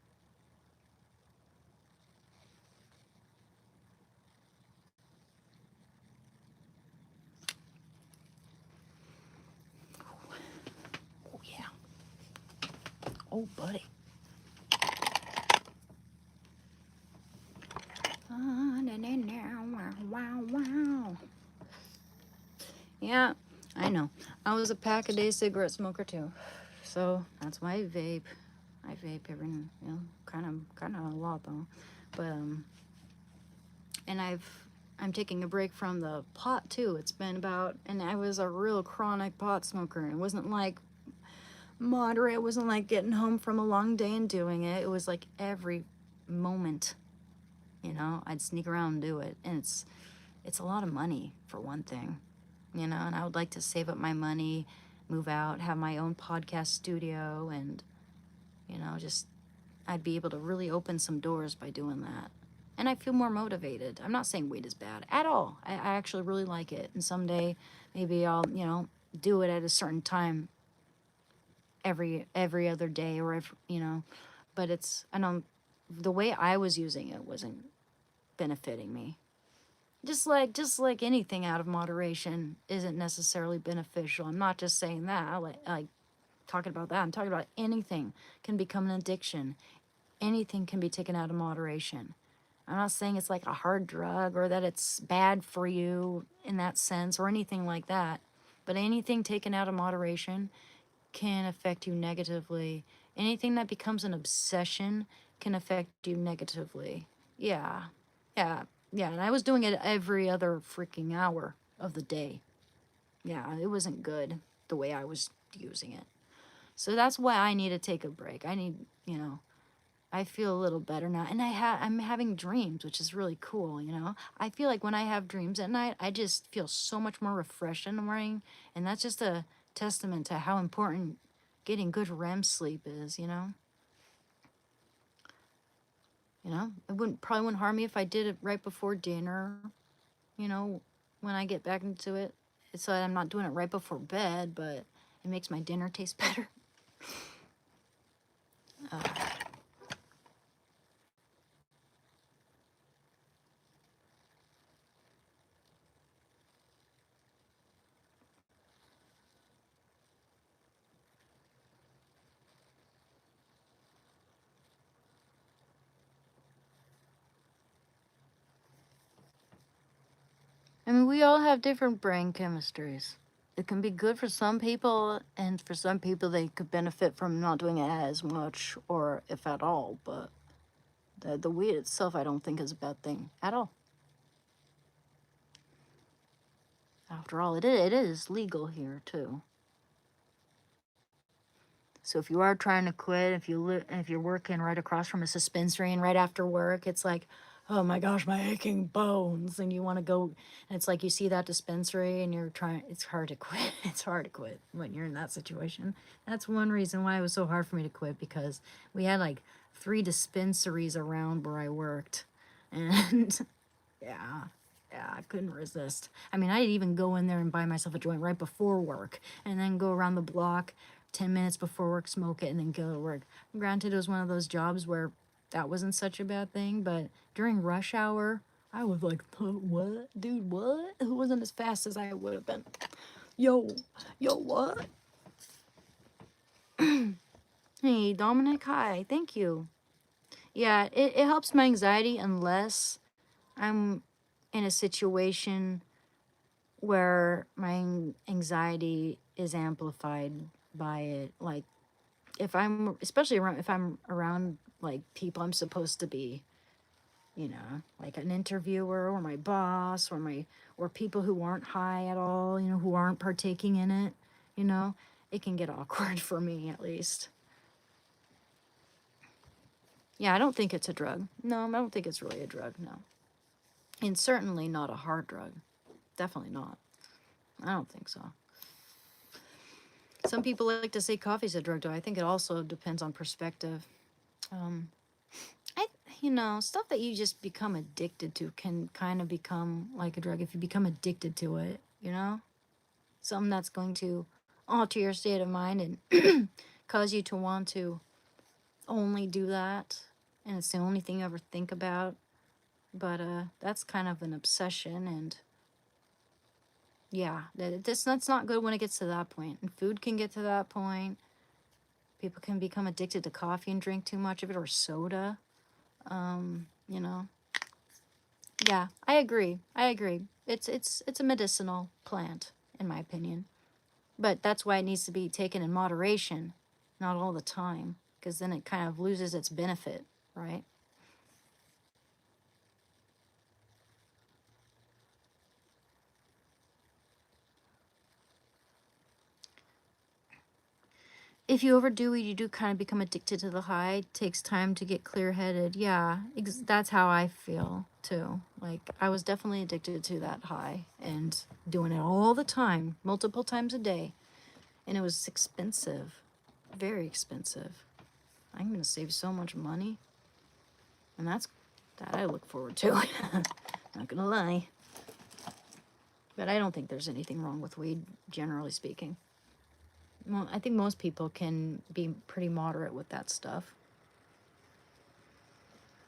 Oh, yeah. Oh, buddy. Wow. Yeah, I know. I was a pack-a-day cigarette smoker too, so that's why I vape. I vape every, kind of a lot though, but and I'm taking a break from the pot too. It's been about, and I was a real chronic pot smoker. It wasn't like moderate. It wasn't like getting home from a long day and doing it. It was like every moment, I'd sneak around and do it, and it's a lot of money for one thing, and I would like to save up my money, move out, have my own podcast studio, and just I'd be able to really open some doors by doing that. And I feel more motivated. I'm not saying weed is bad at all. I actually really like it. And someday maybe I'll, do it at a certain time every other day or but I don't, the way I was using it wasn't benefiting me. Just like anything out of moderation isn't necessarily beneficial. I'm not just saying that. I like talking about that. I'm talking about anything can become an addiction. Anything can be taken out of moderation. I'm not saying it's like a hard drug or that it's bad for you in that sense or anything like that. But anything taken out of moderation can affect you negatively. Anything that becomes an obsession can affect you negatively. Yeah. Yeah. Yeah. And I was doing it every other freaking hour of the day. Yeah. It wasn't good the way I was using it. So that's why I need to take a break. I need, I feel a little better now, and I'm having dreams, which is really cool. I feel like when I have dreams at night, I just feel so much more refreshed in the morning, and that's just a testament to how important getting good REM sleep is. It probably wouldn't harm me if I did it right before dinner. You know, when I get back into it, it's so I'm not doing it right before bed, but it makes my dinner taste better. I mean, we all have different brain chemistries. It can be good for some people, and for some people, they could benefit from not doing it as much or if at all. But the weed itself, I don't think is a bad thing at all. After all, it is legal here too. So if you are trying to quit, if you're working right across from a dispensary and right after work, it's like, oh my gosh, my aching bones, and you want to go, and it's like you see that dispensary and you're trying. It's hard to quit. It's hard to quit when you're in that situation. That's one reason why it was so hard for me to quit, because we had like 3 dispensaries around where I worked, and yeah. Yeah, I couldn't resist. I mean, I'd even go in there and buy myself a joint right before work and then go around the block 10 minutes before work, smoke it, and then go to work. Granted, it was one of those jobs where that wasn't such a bad thing, but during rush hour, I was like, what? Dude, what? It wasn't as fast as I would have been. Yo, what? Hey, Dominic, hi, thank you. Yeah, it helps my anxiety unless I'm in a situation where my anxiety is amplified by it. Like if I'm, especially around, if I'm around like people I'm supposed to be you know, like an interviewer or my boss or people who aren't high at all, you know, who aren't partaking in it, you know, it can get awkward for me at least. Yeah, I don't think it's a drug. No, I don't think it's really a drug, no. And certainly not a hard drug. Definitely not. I don't think so. Some people like to say coffee's a drug, though. I think it also depends on perspective. Um, I, you know, stuff that you just become addicted to can kind of become like a drug if you become addicted to it, you know? Something that's going to alter your state of mind and cause you to want to only do that. And it's the only thing you ever think about. But that's kind of an obsession, and yeah, that's not good when it gets to that point. And food can get to that point. People can become addicted to coffee and drink too much of it, or soda. You know. Yeah, I agree. I agree. It's a medicinal plant, in my opinion. But that's why it needs to be taken in moderation, not all the time, because then it kind of loses its benefit, right? If you overdo it, you do kind of become addicted to the high. It takes time to get clear-headed. Yeah, that's how I feel too. Like I was definitely addicted to that high and doing it all the time, multiple times a day. And it was expensive, very expensive. I'm gonna save so much money. And that I look forward to. Not gonna lie. But I don't think there's anything wrong with weed, generally speaking. Well, I think most people can be pretty moderate with that stuff.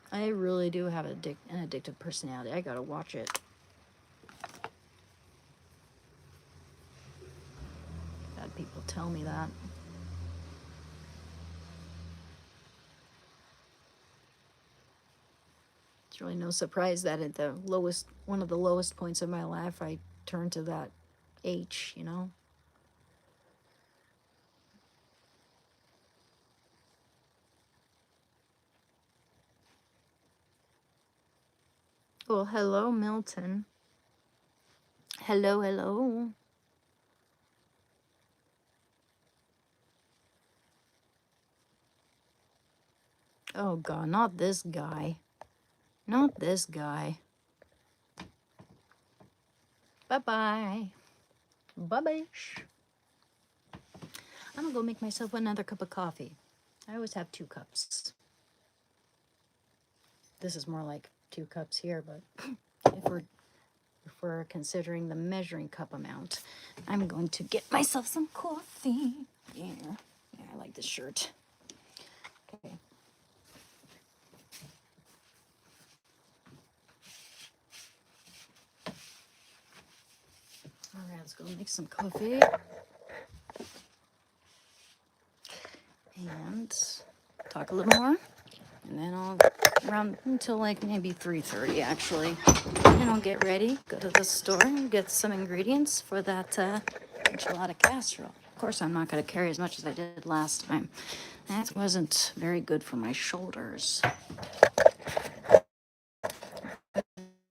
I really do have an addictive personality. I gotta watch it. Had people tell me that. It's really no surprise that at one of the lowest points of my life, I turned to that H, you know? Well, hello, Milton. Hello, hello. Oh, God, not this guy. Not this guy. Bye-bye. Bye-bye. I'm gonna go make myself another cup of coffee. I always have 2 cups. This is more like 2 cups here, but if we're considering the measuring cup amount, I'm going to get myself some coffee. Yeah, I like this shirt. Okay. All right, let's go make some coffee. And talk a little more. And then I'll run until like maybe 3:30 actually. And I'll get ready, go to the store and get some ingredients for that enchilada casserole. Of course, I'm not going to carry as much as I did last time. That wasn't very good for my shoulders.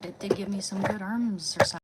It did give me some good arms or something.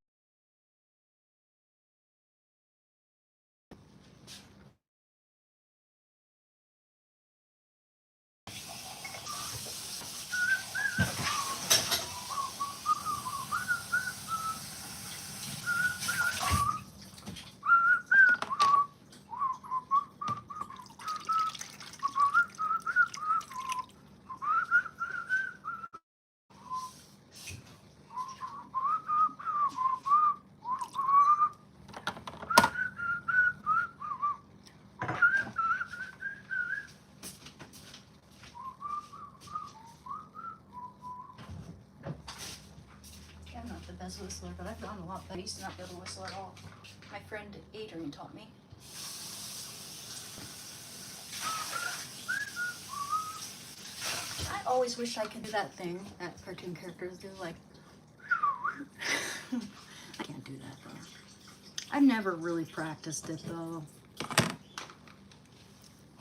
I'm not the best whistler, but I've gotten a lot better. I used to not be able to whistle at all. My friend Adrian taught me. I always wish I could do that thing that cartoon characters do, like. I can't do that though. I've never really practiced it though.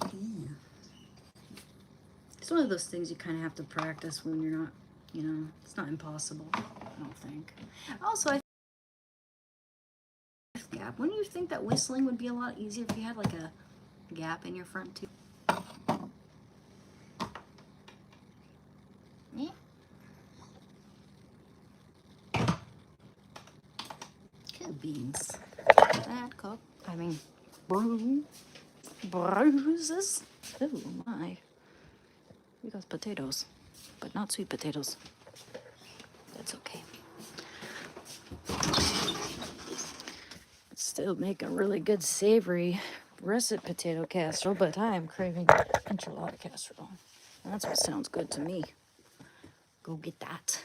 Yeah. It's one of those things you kind of have to practice when you're not You know, it's not impossible, I don't think. Also, I gap. Wouldn't you think that whistling would be a lot easier if you had like a gap in your front tooth? Yeah. Good beans. That cup. I mean, bruises. Oh my. We got potatoes, but not sweet potatoes. That's okay. Still make a really good savory russet potato casserole, but I am craving enchilada casserole. That's what sounds good to me. Go get that.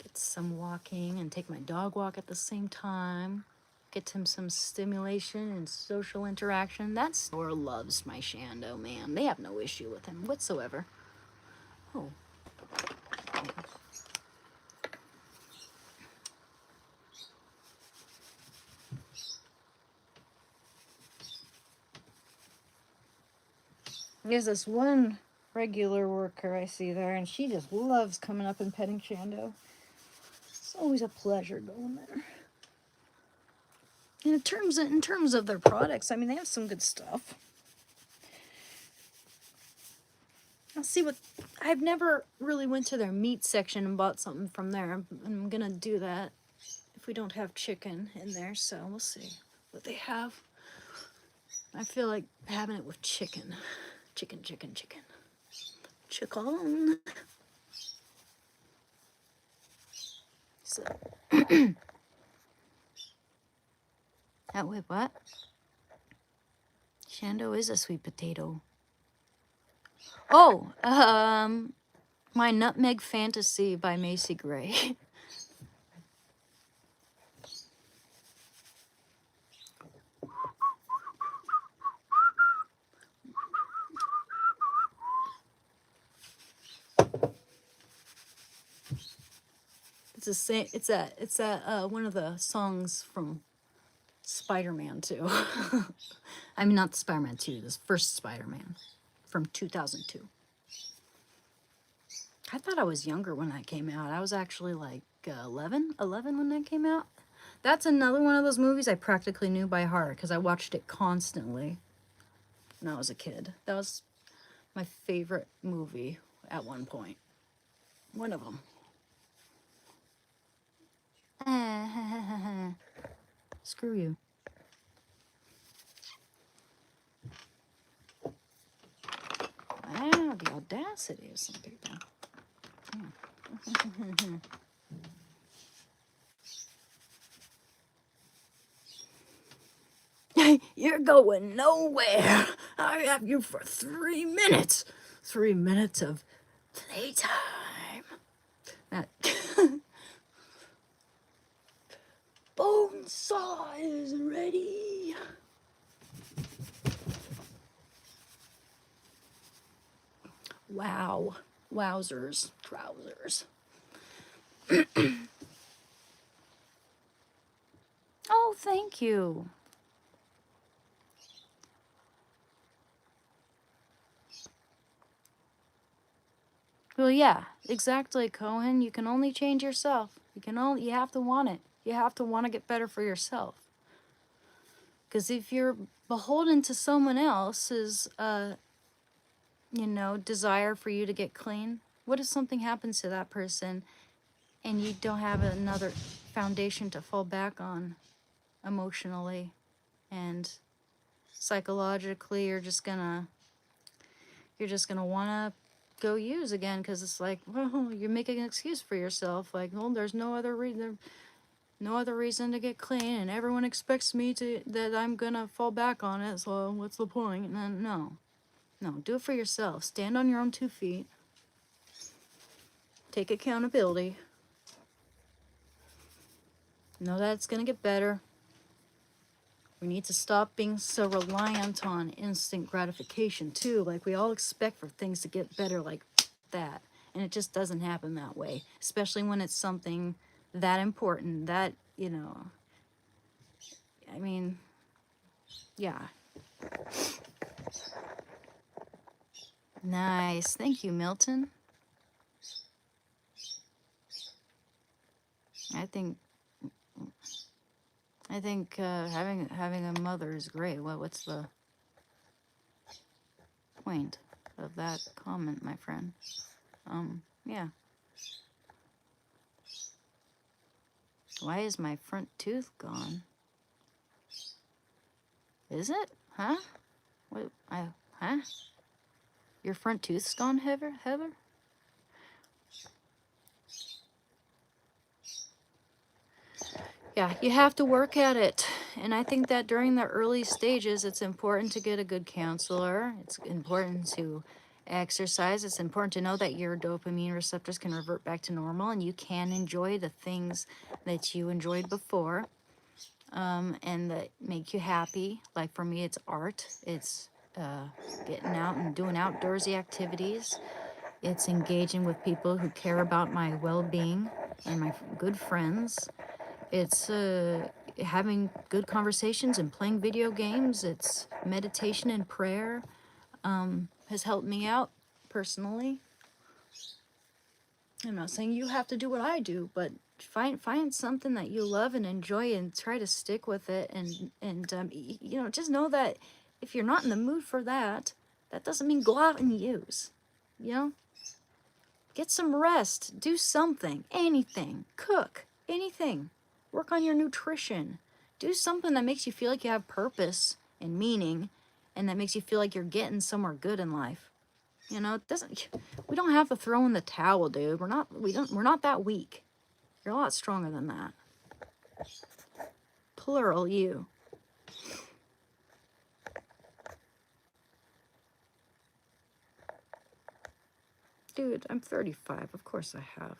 Get some walking and take my dog walk at the same time. Get him some stimulation and social interaction. That store loves my Shando, man. They have no issue with him whatsoever. Oh. There's this one regular worker I see there, and she just loves coming up and petting Shando. It's always a pleasure going there. And in terms of their products, I mean, they have some good stuff. I'll see what... I've never really went to their meat section and bought something from there. I'm gonna do that if we don't have chicken in there, so we'll see what they have. I feel like having it with chicken. Chicken. Chicken. So... Oh, wait, what? Shando is a sweet potato. Oh, My Nutmeg Fantasy by Macy Gray. It's the same. It's that one of the songs from Spider-Man 2. I mean, not the Spider-Man 2, this first Spider-Man from 2002. I thought I was younger when that came out. I was actually like 11 when that came out. That's another one of those movies I practically knew by heart because I watched it constantly when I was a kid. That was my favorite movie at one point. One of them. Screw you. Wow, the audacity of some people. You're going nowhere. I have you for 3 minutes. 3 minutes of playtime. That bone saw is ready. Wow. Wowzers. Trousers. Oh, thank you. Well, yeah, exactly, Cohen. You can only change yourself. You have to want it. You have to want to get better for yourself. Because if you're beholden to someone else's, desire for you to get clean, what if something happens to that person and you don't have another foundation to fall back on emotionally and psychologically? You're just gonna want to go use again because it's like, well, you're making an excuse for yourself. Like, well, there's no other reason to get clean, and everyone expects me that I'm gonna fall back on it. So what's the point? And then, no, do it for yourself. Stand on your own 2 feet. Take accountability. Know that it's gonna get better. We need to stop being so reliant on instant gratification too. Like, we all expect for things to get better like that, and it just doesn't happen that way, especially when it's something that important that, I mean, yeah. Nice. Thank you, Milton. I think having a mother is great. What's the point of that comment, my friend? Yeah. Why is my front tooth gone? Is it? Huh? What? Huh? Your front tooth's gone, Heather? Yeah, you have to work at it. And I think that during the early stages, it's important to get a good counselor. It's important to exercise. It's important to know that your dopamine receptors can revert back to normal and you can enjoy the things that you enjoyed before, and that make you happy. Like for me, it's art. It's getting out and doing outdoorsy activities. It's engaging with people who care about my well-being and my good friends. It's having good conversations and playing video games. It's meditation and prayer. Has helped me out personally. I'm not saying you have to do what I do, but find something that you love and enjoy and try to stick with it. And you know, just know that if you're not in the mood for that, that doesn't mean go out and use. You know, get some rest. Do something. Anything. Cook. Anything. Work on your nutrition. Do something that makes you feel like you have purpose and meaning, and that makes you feel like you're getting somewhere good in life. You know, it doesn't. We don't have to throw in the towel, dude. We're not that weak. You're a lot stronger than that. Plural, you. Dude, I'm 35. Of course I have.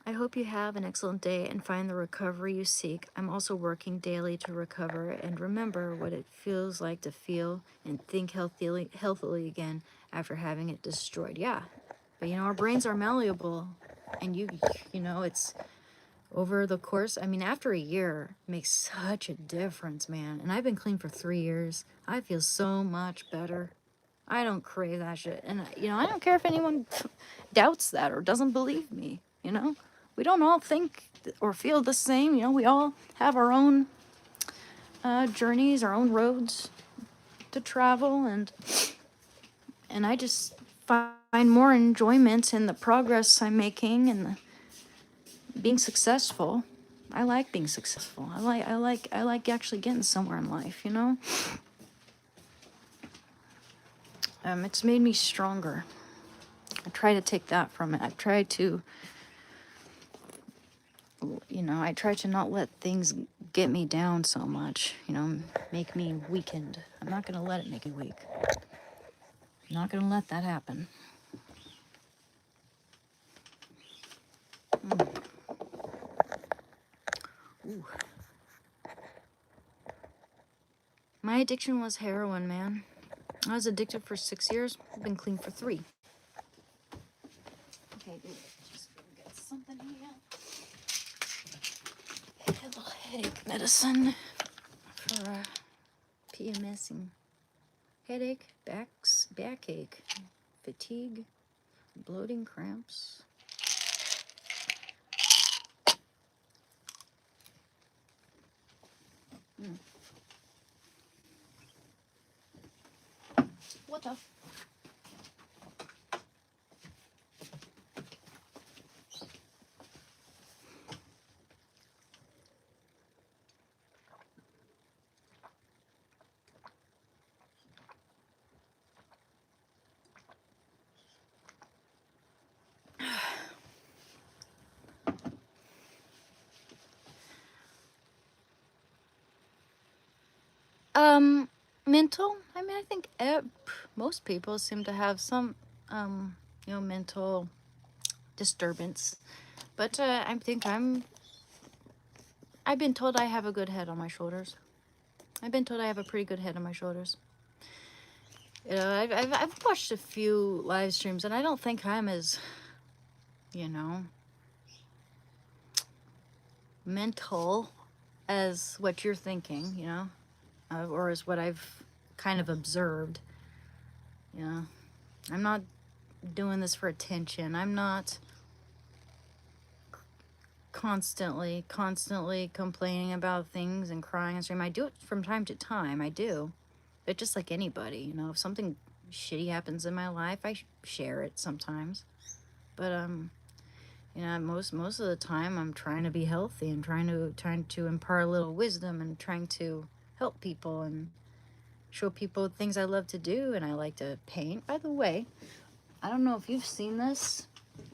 I hope you have an excellent day and find the recovery you seek. I'm also working daily to recover and remember what it feels like to feel and think healthily again after having it destroyed. Yeah, but you know, our brains are malleable, and you know, it's over the course. I mean, after a year, it makes such a difference, man. And I've been clean for 3 years. I feel so much better. I don't crave that shit. And, you know, I don't care if anyone doubts that or doesn't believe me, you know? We don't all think or feel the same, you know? We all have our own journeys, our own roads to travel, and I just find more enjoyment in the progress I'm making and being successful. I like being successful. I like actually getting somewhere in life, you know? It's made me stronger. I try to take that from it. I try to, you know, I try to not let things get me down so much, you know, make me weakened. I'm not going to let it make me weak. I'm not going to let that happen. Ooh. My addiction was heroin, man. I was addicted for 6 years. I've been clean for 3. Okay, dude, just get something here. A little headache medicine for PMSing. Headache, backache, fatigue, bloating, cramps. What the? Mental. I mean, I think most people seem to have some, you know, mental disturbance. But I've been told I have a good head on my shoulders. I've been told I have a pretty good head on my shoulders. You know, I've watched a few live streams, and I don't think I'm as, you know, mental as what you're thinking, you know, or as what I've kind of observed. You know, I'm not doing this for attention. I'm not constantly complaining about things and crying and screaming. I do it from time to time. I do. But just like anybody, you know, if something shitty happens in my life, I share it sometimes. But you know, most of the time I'm trying to be healthy and trying to impart a little wisdom and trying to help people and show people things I love to do, and I like to paint. By the way, I don't know if you've seen this.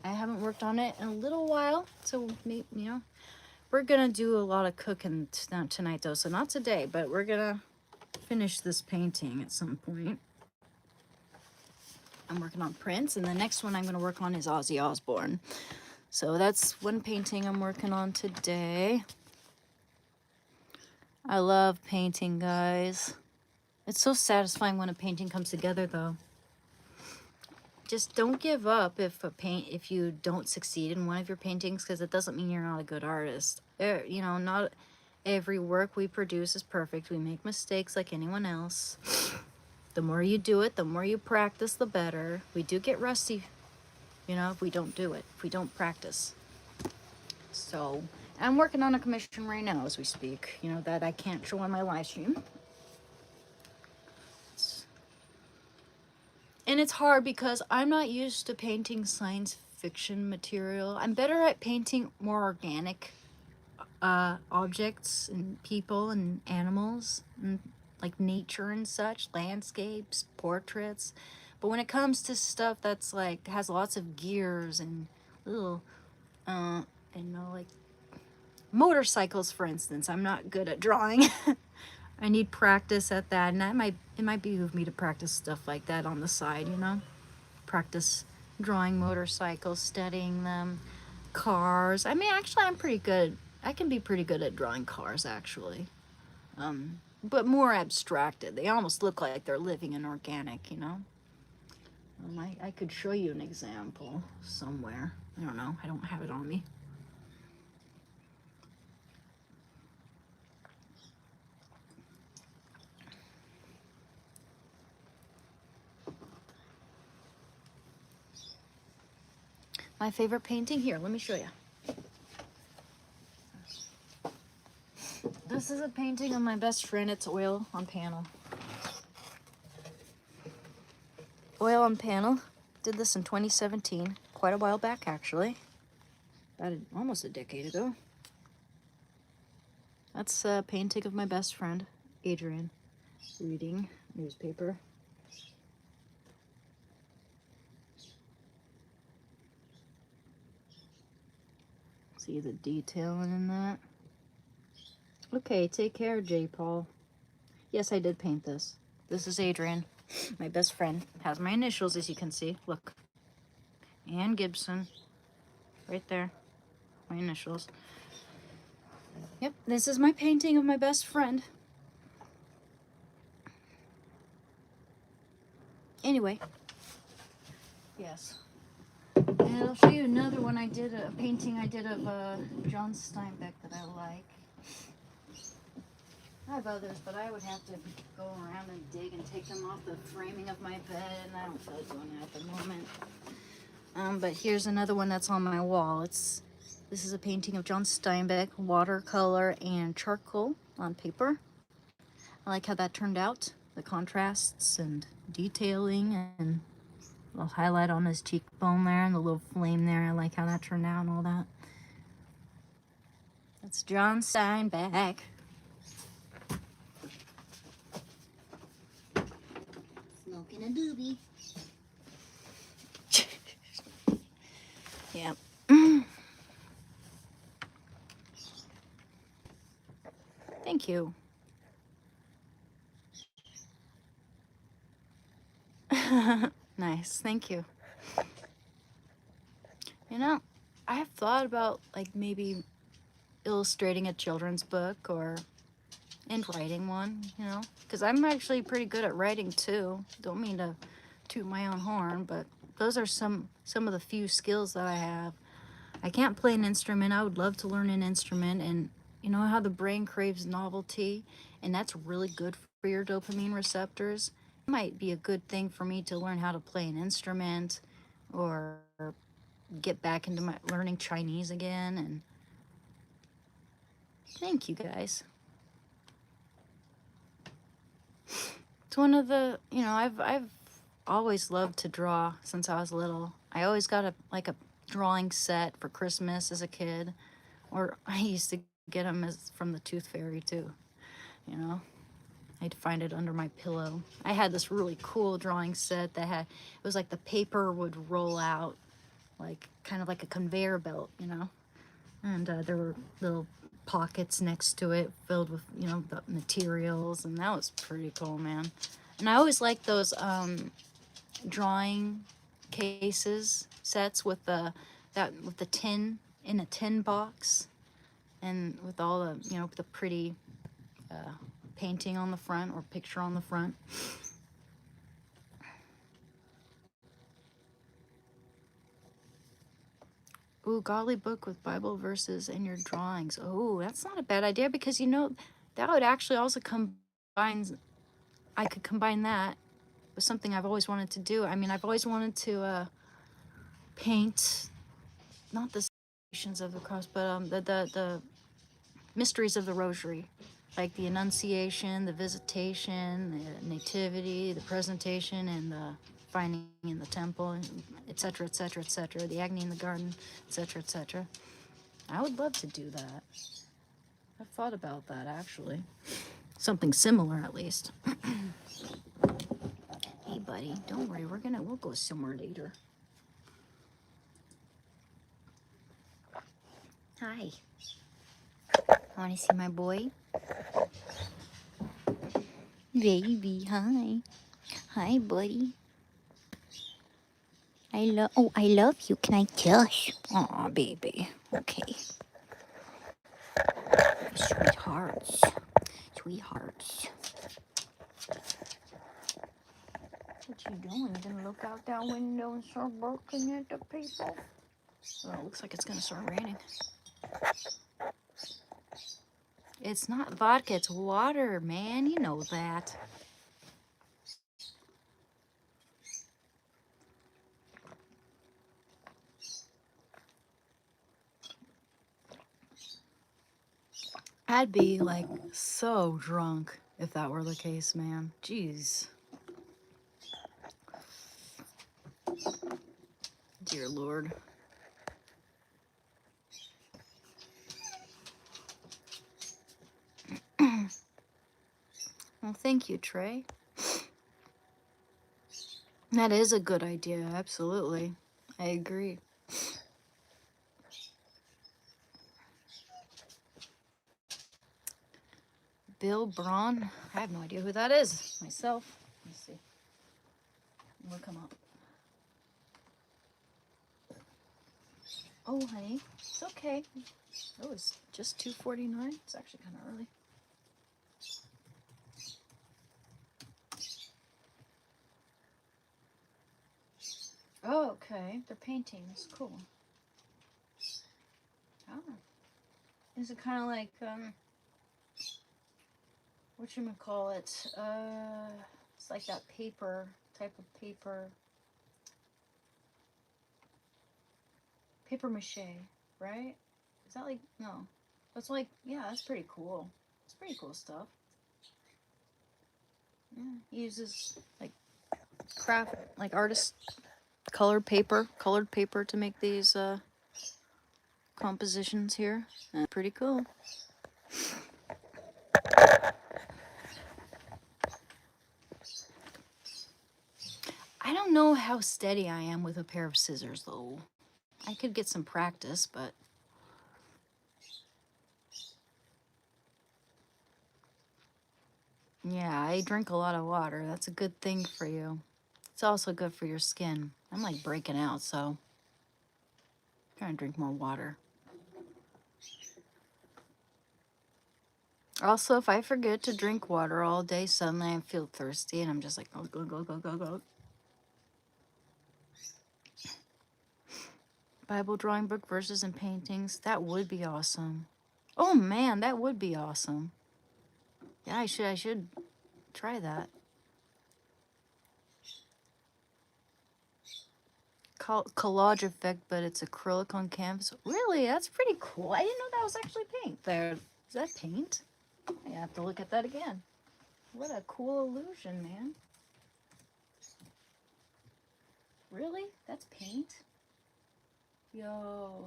I haven't worked on it in a little while, so maybe, you know, we're gonna do a lot of cooking tonight though, so not today, but we're gonna finish this painting at some point. I'm working on Prince, and the next one I'm gonna work on is Ozzy Osbourne. So that's one painting I'm working on today. I love painting, guys. It's so satisfying when a painting comes together though. Just don't give up if you don't succeed in one of your paintings, because it doesn't mean you're not a good artist. You know, not every work we produce is perfect. We make mistakes like anyone else. The more you do it, the more you practice, the better. We do get rusty, you know, if we don't do it, if we don't practice. So, I'm working on a commission right now as we speak, you know, that I can't show on my live stream. And it's hard because I'm not used to painting science fiction material. I'm better at painting more organic objects and people and animals and like nature and such, landscapes, portraits. But when it comes to stuff that's like has lots of gears and little you know, like motorcycles, for instance, I'm not good at drawing. I need practice at that, and it might behoove me to practice stuff like that on the side, you know? Practice drawing motorcycles, studying them, cars. I mean, actually, I'm pretty good. I can be pretty good at drawing cars, actually. But more abstracted. They almost look like they're living and organic, you know? I could show you an example somewhere. I don't know. I don't have it on me. My favorite painting here, let me show you. This is a painting of my best friend. It's oil on panel. Oil on panel. Did this in 2017, quite a while back actually. Almost a decade ago. That's a painting of my best friend, Adrian, reading newspaper. See the detailing in that? Okay, take care, J. Paul. Yes, I did paint this. This is Adrian, my best friend. Has my initials, as you can see. Look. Ann Gibson. Right there. My initials. Yep, this is my painting of my best friend. Anyway. Yes. And I'll show you another one I did, a painting I did of John Steinbeck that I like. I have others, but I would have to go around and dig and take them off the framing of my bed, and I don't feel like doing that at the moment. But here's another one that's on my wall. This is a painting of John Steinbeck, watercolor and charcoal on paper. I like how that turned out, the contrasts and detailing and a little highlight on his cheekbone there and the little flame there. I like how that turned out and all that. That's John Steinbeck. Smoking a doobie. Yeah. Thank you. Nice, thank you. You know, I have thought about like maybe illustrating a children's book or and writing one, you know, because I'm actually pretty good at writing too. Don't mean to toot my own horn, but those are some of the few skills that I have. I can't play an instrument. I would love to learn an instrument, and you know how the brain craves novelty, and that's really good for your dopamine receptors. It might be a good thing for me to learn how to play an instrument or get back into my learning Chinese again. And thank you guys. It's one of the, you know, I've always loved to draw since I was little. I always got a drawing set for Christmas as a kid, or I used to get them as from the Tooth Fairy too. You know, I'd find it under my pillow. I had this really cool drawing set that had, it was like the paper would roll out, like kind of like a conveyor belt, you know, and there were little pockets next to it filled with, you know, the materials, and that was pretty cool, man. And I always liked those drawing cases sets with the with the tin in a tin box, and with all the, you know, the pretty painting on the front or picture on the front. Ooh, godly book with Bible verses in your drawings. Oh, that's not a bad idea, because you know that would actually also combine. I could combine that with something I've always wanted to do. I mean, I've always wanted to paint, not the Stations of the Cross, but the mysteries of the Rosary, like the Annunciation, the Visitation, the Nativity, the Presentation, and the Finding in the Temple, etc., etc., etc., the Agony in the Garden, etc., etc. I would love to do that. I've thought about that, actually. Something similar, at least. Hey, buddy, don't worry. We'll go somewhere later. Hi. Want to see my boy? Baby, hi. Hi, buddy. I love you. Can I kiss? Aw, baby. Okay. Sweethearts. Sweethearts. What you doing? You gonna look out that window and start barking at the people? Oh, it looks like it's gonna start raining. It's not vodka, it's water, man. You know that. I'd be like so drunk if that were the case, man. Jeez. Dear Lord. Well, thank you, Trey. That is a good idea, absolutely. I agree. Bill Braun? I have no idea who that is myself. Let's see. Look him up. Oh, honey, it's okay. Oh, it's just 2:49. It's actually kind of early. Oh, okay. They're paintings. Cool. Oh. Is it kind of like, whatchamacallit? It's like that paper, type of paper. Paper mache, right? Is that like, no. That's like, yeah, that's pretty cool. It's pretty cool stuff. Yeah, he uses like craft, like artist colored paper to make these compositions here. Pretty cool. I don't know how steady I am with a pair of scissors though. I could get some practice, but yeah, I drink a lot of water. That's a good thing for you. It's also good for your skin. I'm like breaking out, so I'm trying to drink more water. Also, if I forget to drink water all day, suddenly I feel thirsty and I'm just like, go, go, go, go, go, go. Bible drawing book verses and paintings. That would be awesome. Oh man, that would be awesome. Yeah, I should try that. Collage effect, but it's acrylic on canvas. Really? That's pretty cool. I didn't know that was actually paint there. Is that paint? I have to look at that again. What a cool illusion, man. Really? That's paint? Yo.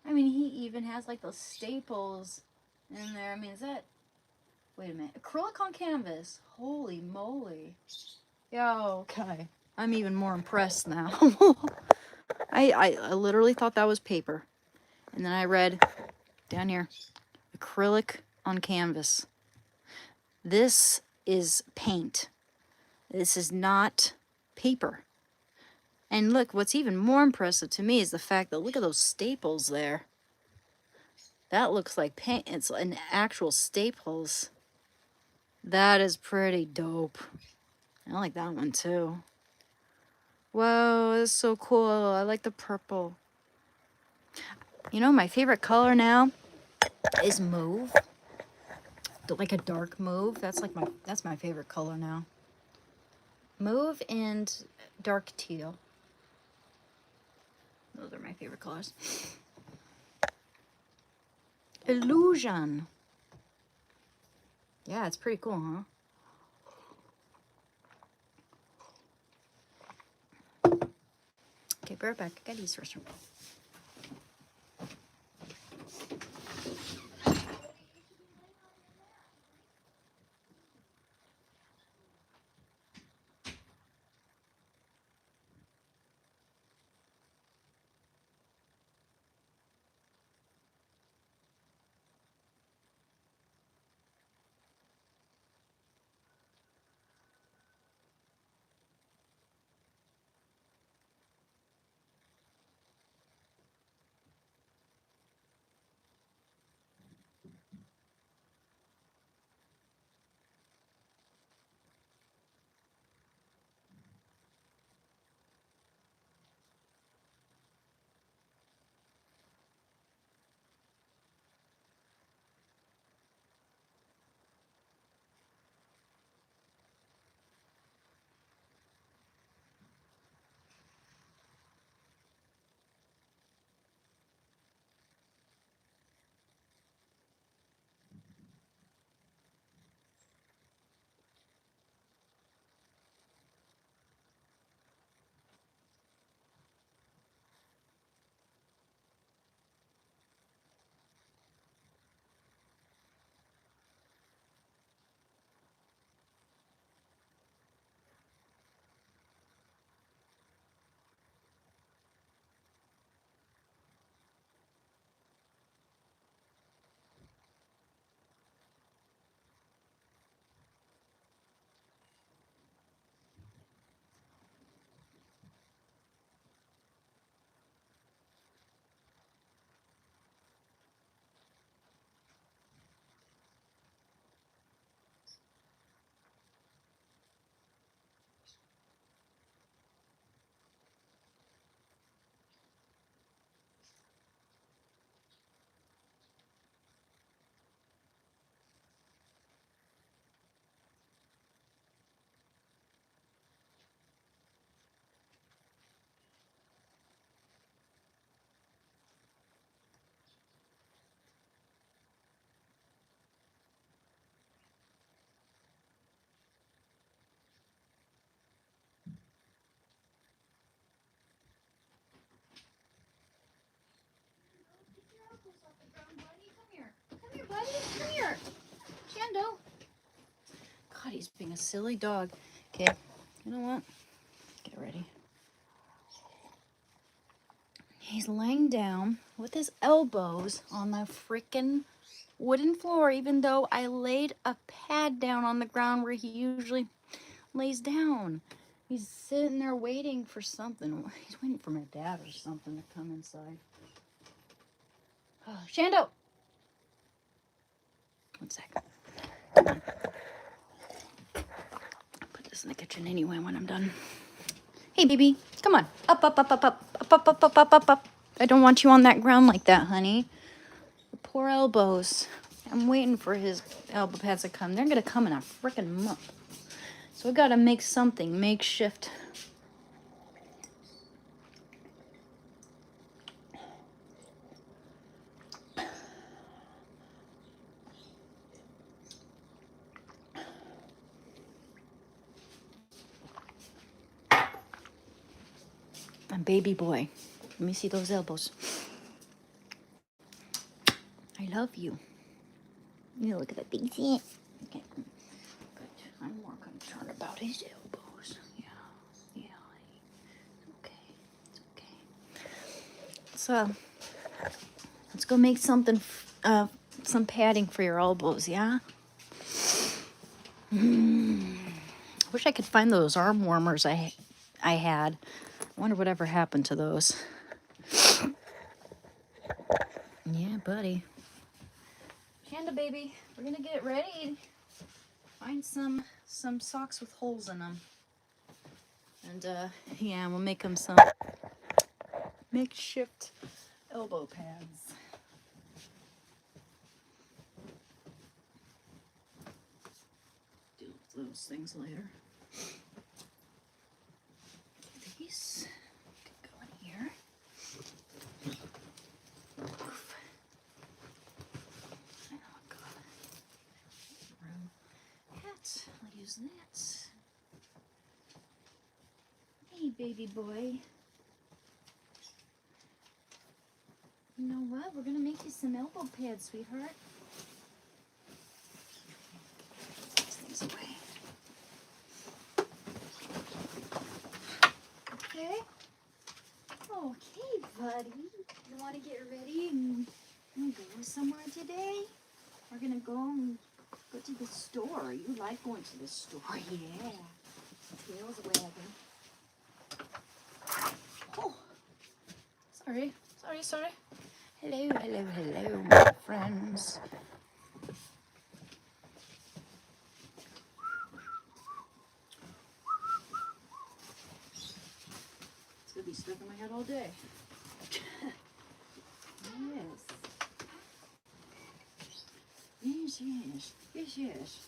I mean, he even has like those staples in there. I mean, is that... Wait a minute. Acrylic on canvas. Holy moly. Yo, okay. I'm even more impressed now. I literally thought that was paper. And then I read down here, acrylic on canvas. This is paint. This is not paper. And look, what's even more impressive to me is the fact that look at those staples there. That looks like paint. It's an actual staples. That is pretty dope. I like that one too. Whoa, that's so cool. I like the purple. You know, my favorite color now is mauve. Like a dark mauve. That's my favorite color now. Mauve and dark teal. Those are my favorite colors. Illusion. Yeah, it's pretty cool, huh? Okay, bear back. I gotta use the restroom. Come here, buddy. Come here. Shando. God, he's being a silly dog. Okay, you know what? Get ready. He's laying down with his elbows on the freaking wooden floor, even though I laid a pad down on the ground where he usually lays down. He's sitting there waiting for something. He's waiting for my dad or something to come inside. Oh, Shando! One sec. Come on. Put this in the kitchen anyway when I'm done. Hey, baby. Come on. Up, up, up, up, up, up, up, up, up, up, up, up. I don't want you on that ground like that, honey. The poor elbows. I'm waiting for his elbow pads to come. They're going to come in a freaking month. So we got to make something makeshift. My baby boy. Let me see those elbows. I love you. You look at that big thing. Okay. Good. I'm more concerned about his elbows. Yeah. Okay. It's okay. So, let's go make something, some padding for your elbows, yeah? Wish I could find those arm warmers I had. I wonder whatever happened to those. Yeah, buddy. Shando, baby, we're gonna get ready. Find some socks with holes in them. And, yeah, we'll make them some makeshift elbow pads. Deal with those things later. These can go in here. Oof. Oh, God. Room. Hat. I'll use that. Hey, baby boy. You know what? We're gonna make you some elbow pads, sweetheart. Put these things away. Okay. Okay, buddy. You want to get ready and go somewhere today? We're gonna go to the store. You like going to the store, yeah. Tail's wagging. Oh, sorry. Hello, my friends. It's gonna be stuck in my head all day. Yes.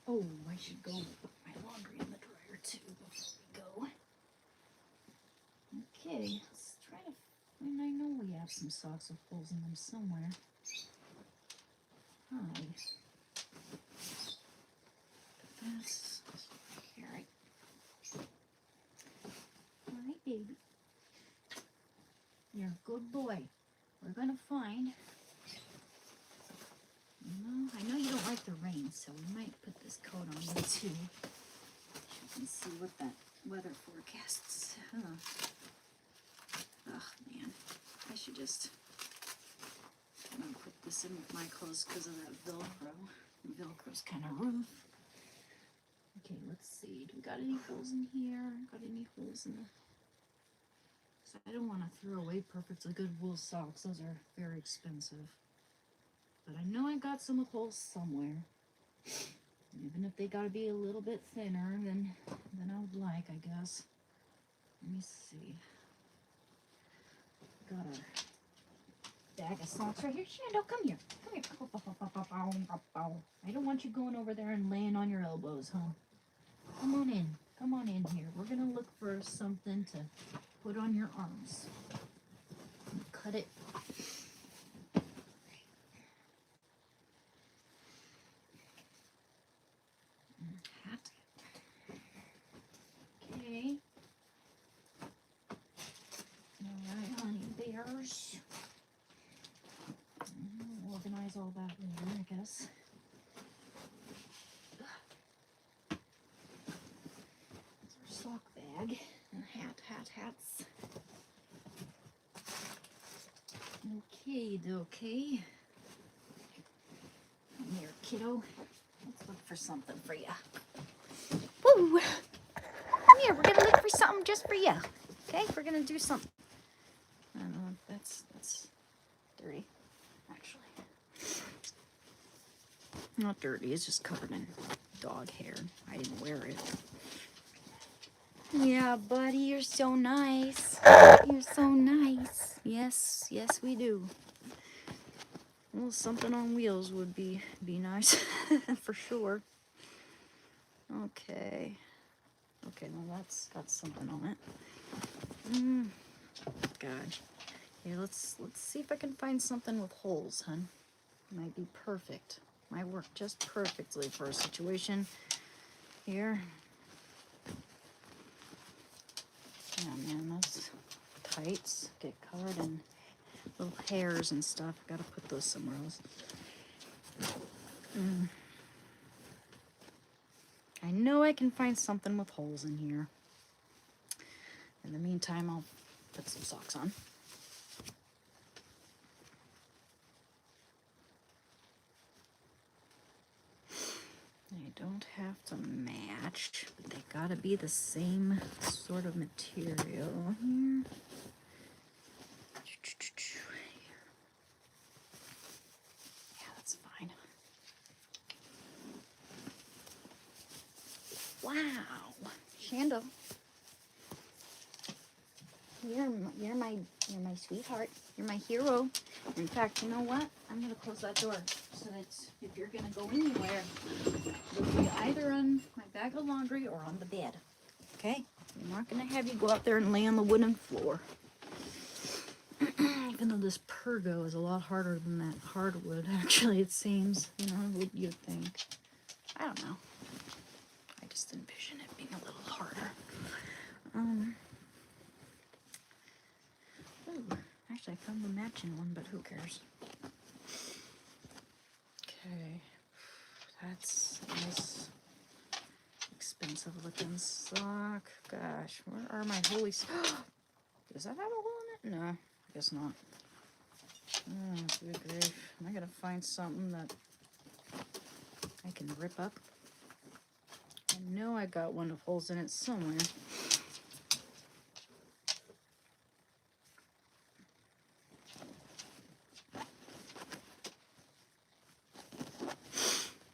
Oh, I should go put my laundry in the dryer too before we go. Okay, let's try to. I know we have some socks with holes in them somewhere. Hi. That's here. All right, baby. You're a good boy. We're gonna find. I know you don't like the rain, so we might put this coat on you too. You can see what that weather forecasts. Oh man, I should just put this in with my clothes because of that Velcro. The Velcro's kind of rough. Okay, let's see. Do we got any holes in here? Got any holes in the... So I don't want to throw away perfectly good wool socks. Those are very expensive. But I know I got some with holes somewhere. Even if they gotta be a little bit thinner than I would like, I guess. Let me see. Got a bag of socks right here. Shando, come here. Come here. I don't want you going over there and laying on your elbows, huh? Come on in. Come on in here. We're gonna look for something to put on your arms. Cut it. Hat. Okay. Alright, honey bears. We'll organize all that later, I guess. There's our sock bag and hats. Okay. Come here, kiddo. Let's look for something for you. Woo! Come here, we're gonna look for something just for you. Okay, we're gonna do something. I don't know, that's Not dirty, it's just covered in dog hair. I didn't wear it. Yeah, buddy, you're so nice. You're so nice. Yes, yes, we do. Well, something on wheels would be nice for sure. Okay. Okay, well that's got something on it. God. Yeah, let's see if I can find something with holes, hun. Might be perfect. Might work just perfectly for a situation here. Yeah, man, those tights get covered in little hairs and stuff. Gotta put those somewhere else. I know I can find something with holes in here. In the meantime, I'll put some socks on. They don't have to match, but they gotta be the same sort of material here. Yeah, that's fine. Wow, Shando, you're my sweetheart. You're my hero. In fact, you know what? I'm gonna close that door so that if you're gonna go anywhere, you'll be either on my bag of laundry or on the bed. Okay? I'm not gonna have you go out there and lay on the wooden floor. Even though this pergo is a lot harder than that hardwood, actually, it seems. You know, what you'd think. I don't know. I just envision it being a little harder. Ooh, actually, I found the matching one, but who cares? Okay. That's a nice, expensive looking sock. Gosh, where are my holy... Does that have a hole in it? No, I guess not. Oh, good grief. Am I gonna find something that I can rip up? I know I got one with holes in it somewhere.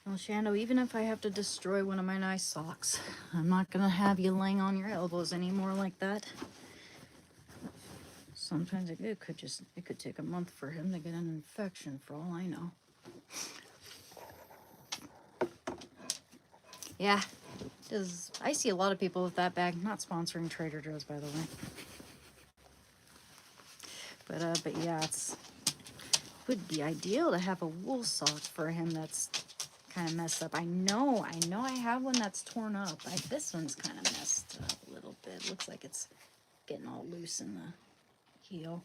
Well, Shando, even if I have to destroy one of my nice socks, I'm not gonna have you laying on your elbows anymore like that. Sometimes it could take a month for him to get an infection, for all I know. Yeah, because I see a lot of people with that bag. Not sponsoring Trader Joe's, by the way. But yeah, would be ideal to have a wool sock for him that's kind of messed up. I know I have one that's torn up. This one's kind of messed up a little bit. Looks like it's getting all loose in the heel.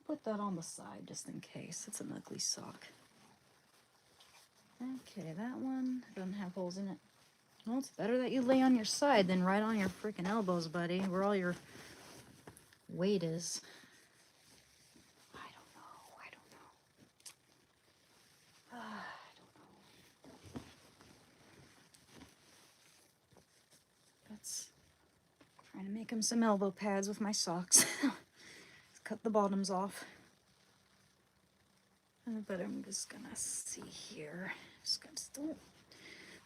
Put that on the side just in case. It's an ugly sock. Okay, that one doesn't have holes in it. Well, it's better that you lay on your side than right on your freaking elbows, buddy, where all your weight is. I don't know. That's trying to make him some elbow pads with my socks. Cut the bottoms off. But I'm just gonna see here. Still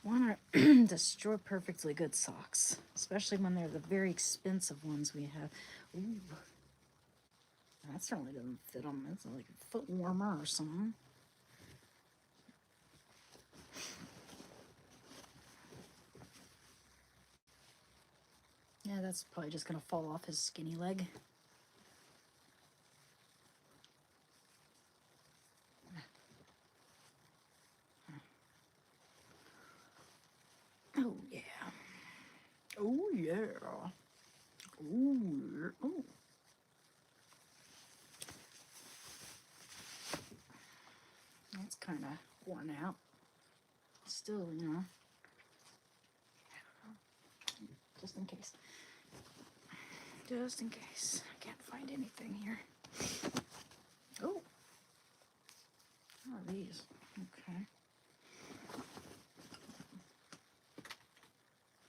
want to destroy perfectly good socks, especially when they're the very expensive ones we have. Ooh, that certainly doesn't fit them. It's like a foot warmer or something. Yeah, that's probably just gonna fall off his skinny leg. Oh yeah. Oh yeah. Ooh. Ooh. That's kind of worn out. Still, you know. I don't know. Just in case. Just in case. I can't find anything here. Oh. What are these? Okay.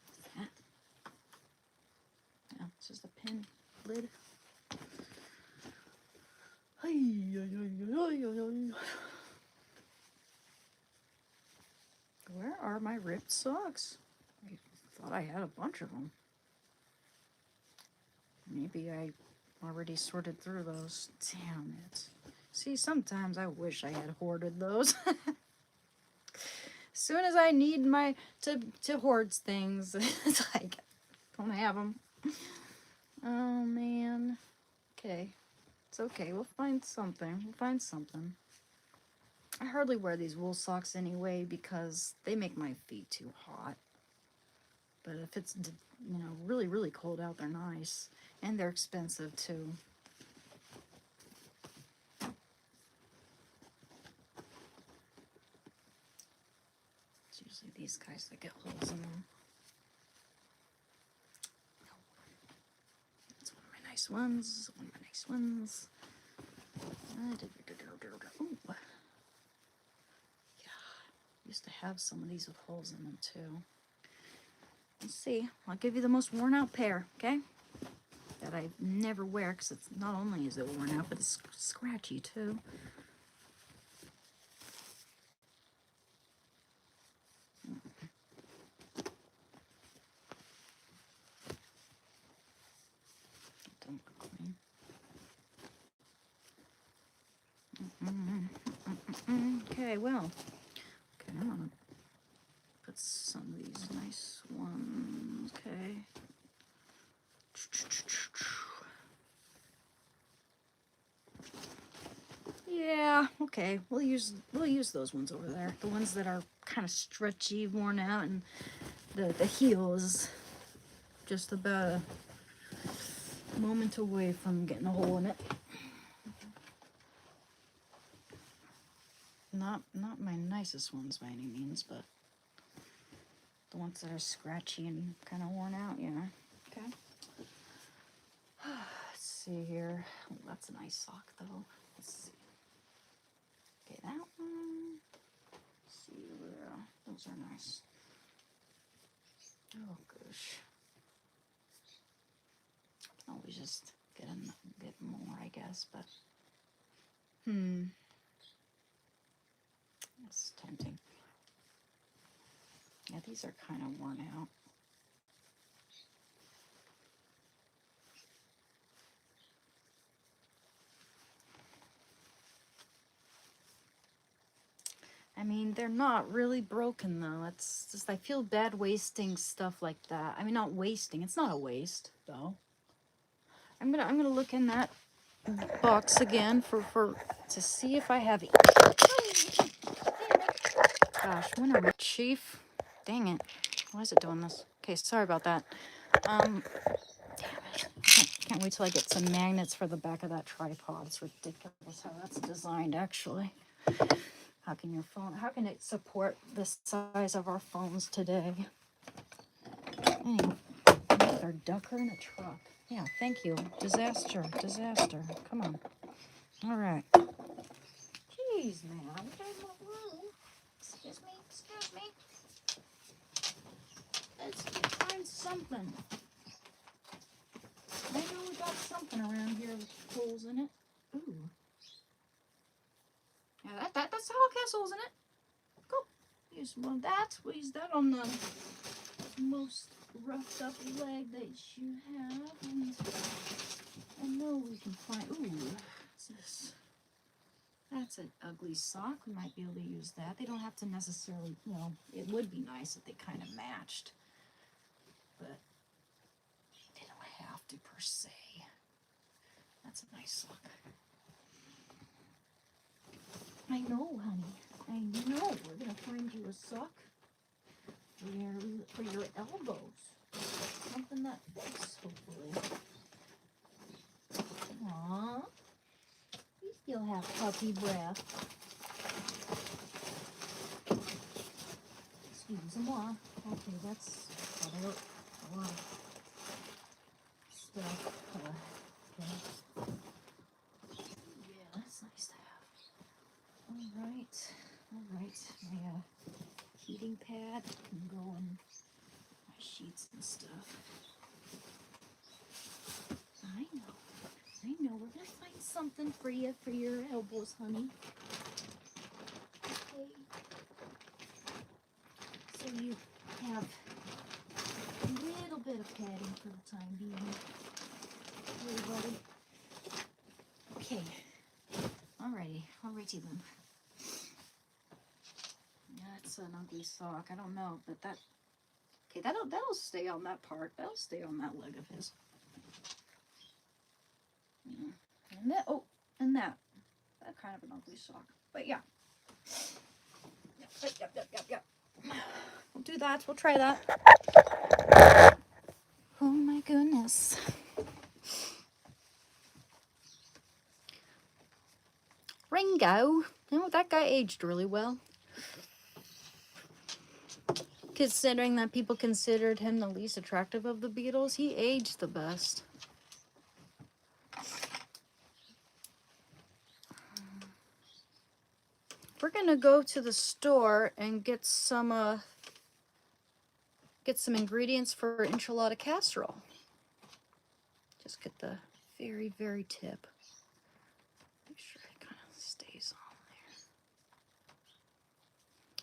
What's that? Yeah, it's just a pin lid. my ripped socks. I thought I had a bunch of them. Maybe I already sorted through those. Damn it. See, sometimes I wish I had hoarded those. As soon as I need to hoard things, it's like, don't have them. Oh, man. Okay. It's okay. We'll find something. I hardly wear these wool socks anyway because they make my feet too hot. But if it's, really, really cold out, they're nice. And they're expensive, too. It's usually these guys that get holes in them. That's one of my nice ones. Ooh. Yeah, used to have some of these with holes in them, too. Let's see. I'll give you the most worn out pair, okay? That I never wear because it's not only is it worn out, but it's scratchy too. Don't look clean. Okay, well, okay, I'm gonna put some of these nice ones. Okay. Yeah, okay. We'll use those ones over there. The ones that are kind of stretchy, worn out, and the heel is just about a moment away from getting a hole in it. Not my nicest ones by any means, but the ones that are scratchy and kind of worn out, yeah. Okay. Let's see here. Oh, that's a nice sock, though. Let's see. Okay, that one. Let's see where. Those are nice. Oh, gosh. Always just get more, I guess, but. That's tempting. Yeah, these are kind of worn out. I mean, they're not really broken though. It's just I feel bad wasting stuff like that. I mean, not wasting. It's not a waste though. I'm gonna look in that box again for to see if I have. Gosh, when am I, Chief? Dang it! Why is it doing this? Okay, sorry about that. Damn it! Can't wait till I get some magnets for the back of that tripod. It's ridiculous how that's designed, actually. How can it support the size of our phones today? Anyway, another ducker in a truck. Yeah, thank you. Disaster. Come on. All right. Jeez, man. Excuse me. Let's find something. I know we got something around here with holes in it. Ooh. Yeah, that's how it has holes in it. Cool. Use one of that. We'll use that on the most roughed up leg that you have. And I know we can find. Ooh, what's this? That's an ugly sock. We might be able to use that. They don't have to necessarily, it would be nice if they kind of matched. But they don't have to per se. That's a nice sock. I know, honey. I know. We're going to find you a sock for your elbows. Something that fits, hopefully. Aww. You still have puppy breath. Excuse moi. Okay, that's a lot of stuff. Okay. Yeah, that's nice to have. All right. My heating pad can go in my sheets and stuff. I know. We're gonna find something for you for your elbows, honey. Okay. So you have a little bit of padding for the time being. Here, buddy. Okay. Alrighty then. That's an ugly sock. I don't know, but that. Okay, that'll stay on that part. That'll stay on that leg of his. And that. Oh, and that. That kind of an ugly sock. But yeah. Yep. We'll do that. We'll try that. Oh my goodness. Ringo. You know, that guy aged really well. Considering that people considered him the least attractive of the Beatles, he aged the best. We're gonna go to the store and get some ingredients for enchilada casserole. Just get the very, very tip. Make sure it kind of stays on there.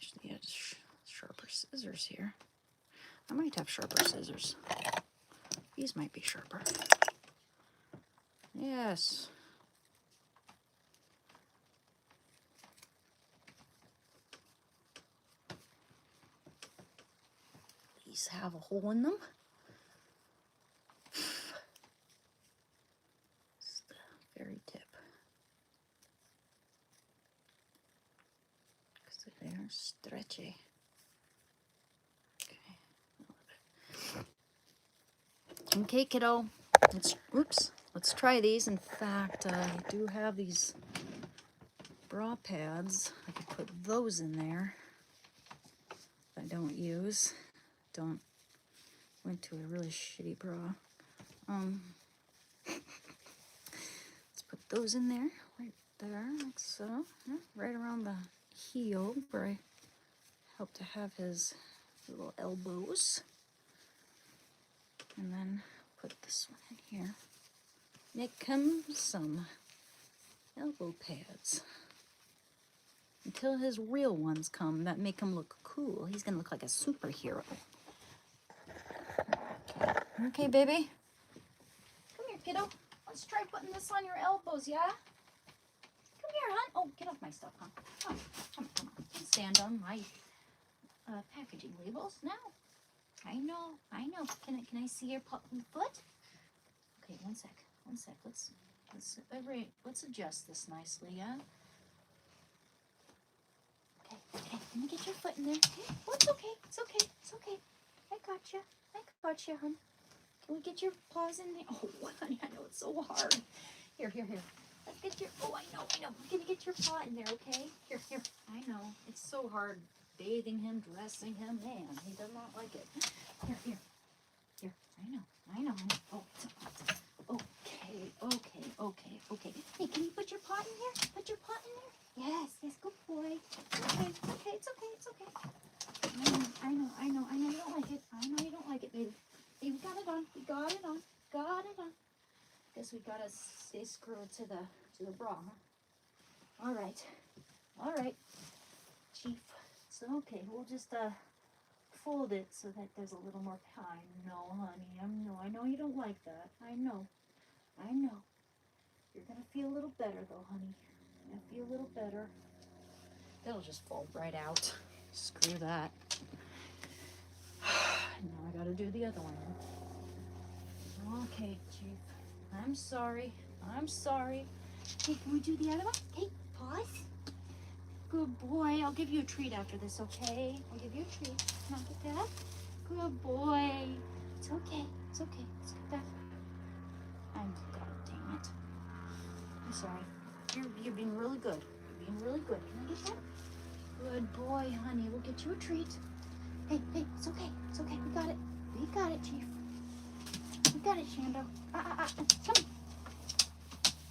Just need sharper scissors here. I might have sharper scissors. These might be sharper. Yes. These have a hole in them. It's the very tip. Because they're stretchy. Okay, kiddo. Let's try these. In fact, I do have these bra pads. I could put those in there. I don't use. Went to a really shitty bra. Let's put those in there, right there, like so. Yeah, right around the heel where I help to have his little elbows. And then put this one in here. Make him some elbow pads. Until his real ones come that make him look cool. He's gonna look like a superhero. Okay, baby. Come here, kiddo. Let's try putting this on your elbows, yeah? Come here, hon. Oh, get off my stuff, hon. Come on. Stand on my packaging labels now. I know. Can I see your foot? Okay, one sec. Let's adjust this nicely, yeah? Okay, let me get your foot in there. Okay. Oh, it's okay. I got you, hon. Can we get your paws in there? Oh, honey, I know it's so hard. Here. Let's get your, oh, I know. Can you get your paw in there, okay? Here. I know. It's so hard bathing him, dressing him. Man, he does not like it. Here. I know. Oh, it's okay. Hey, can you put your paw in there? Put your paw in there? Yes, good boy. Okay, it's okay. I know you don't like it. Baby. Hey, we got it on. Guess we gotta stay screwed to the bra, huh? All right, Chief. It's okay. We'll just fold it so that there's a little more time. No, honey. I know you don't like that. I know. You're gonna feel a little better though, honey. You're gonna feel a little better. It'll just fold right out. Screw that. Now I gotta do the other one. Okay, Chief. I'm sorry. Hey, can we do the other one? Hey, pause. Good boy. I'll give you a treat after this, okay? I'll give you a treat. Can I get that? Good boy. It's okay. Let's get that. God dang it. I'm sorry. You're being really good. Can I get that? Good boy, honey. We'll get you a treat. Hey, it's okay. We got it, Chief. We got it, Shando. Come.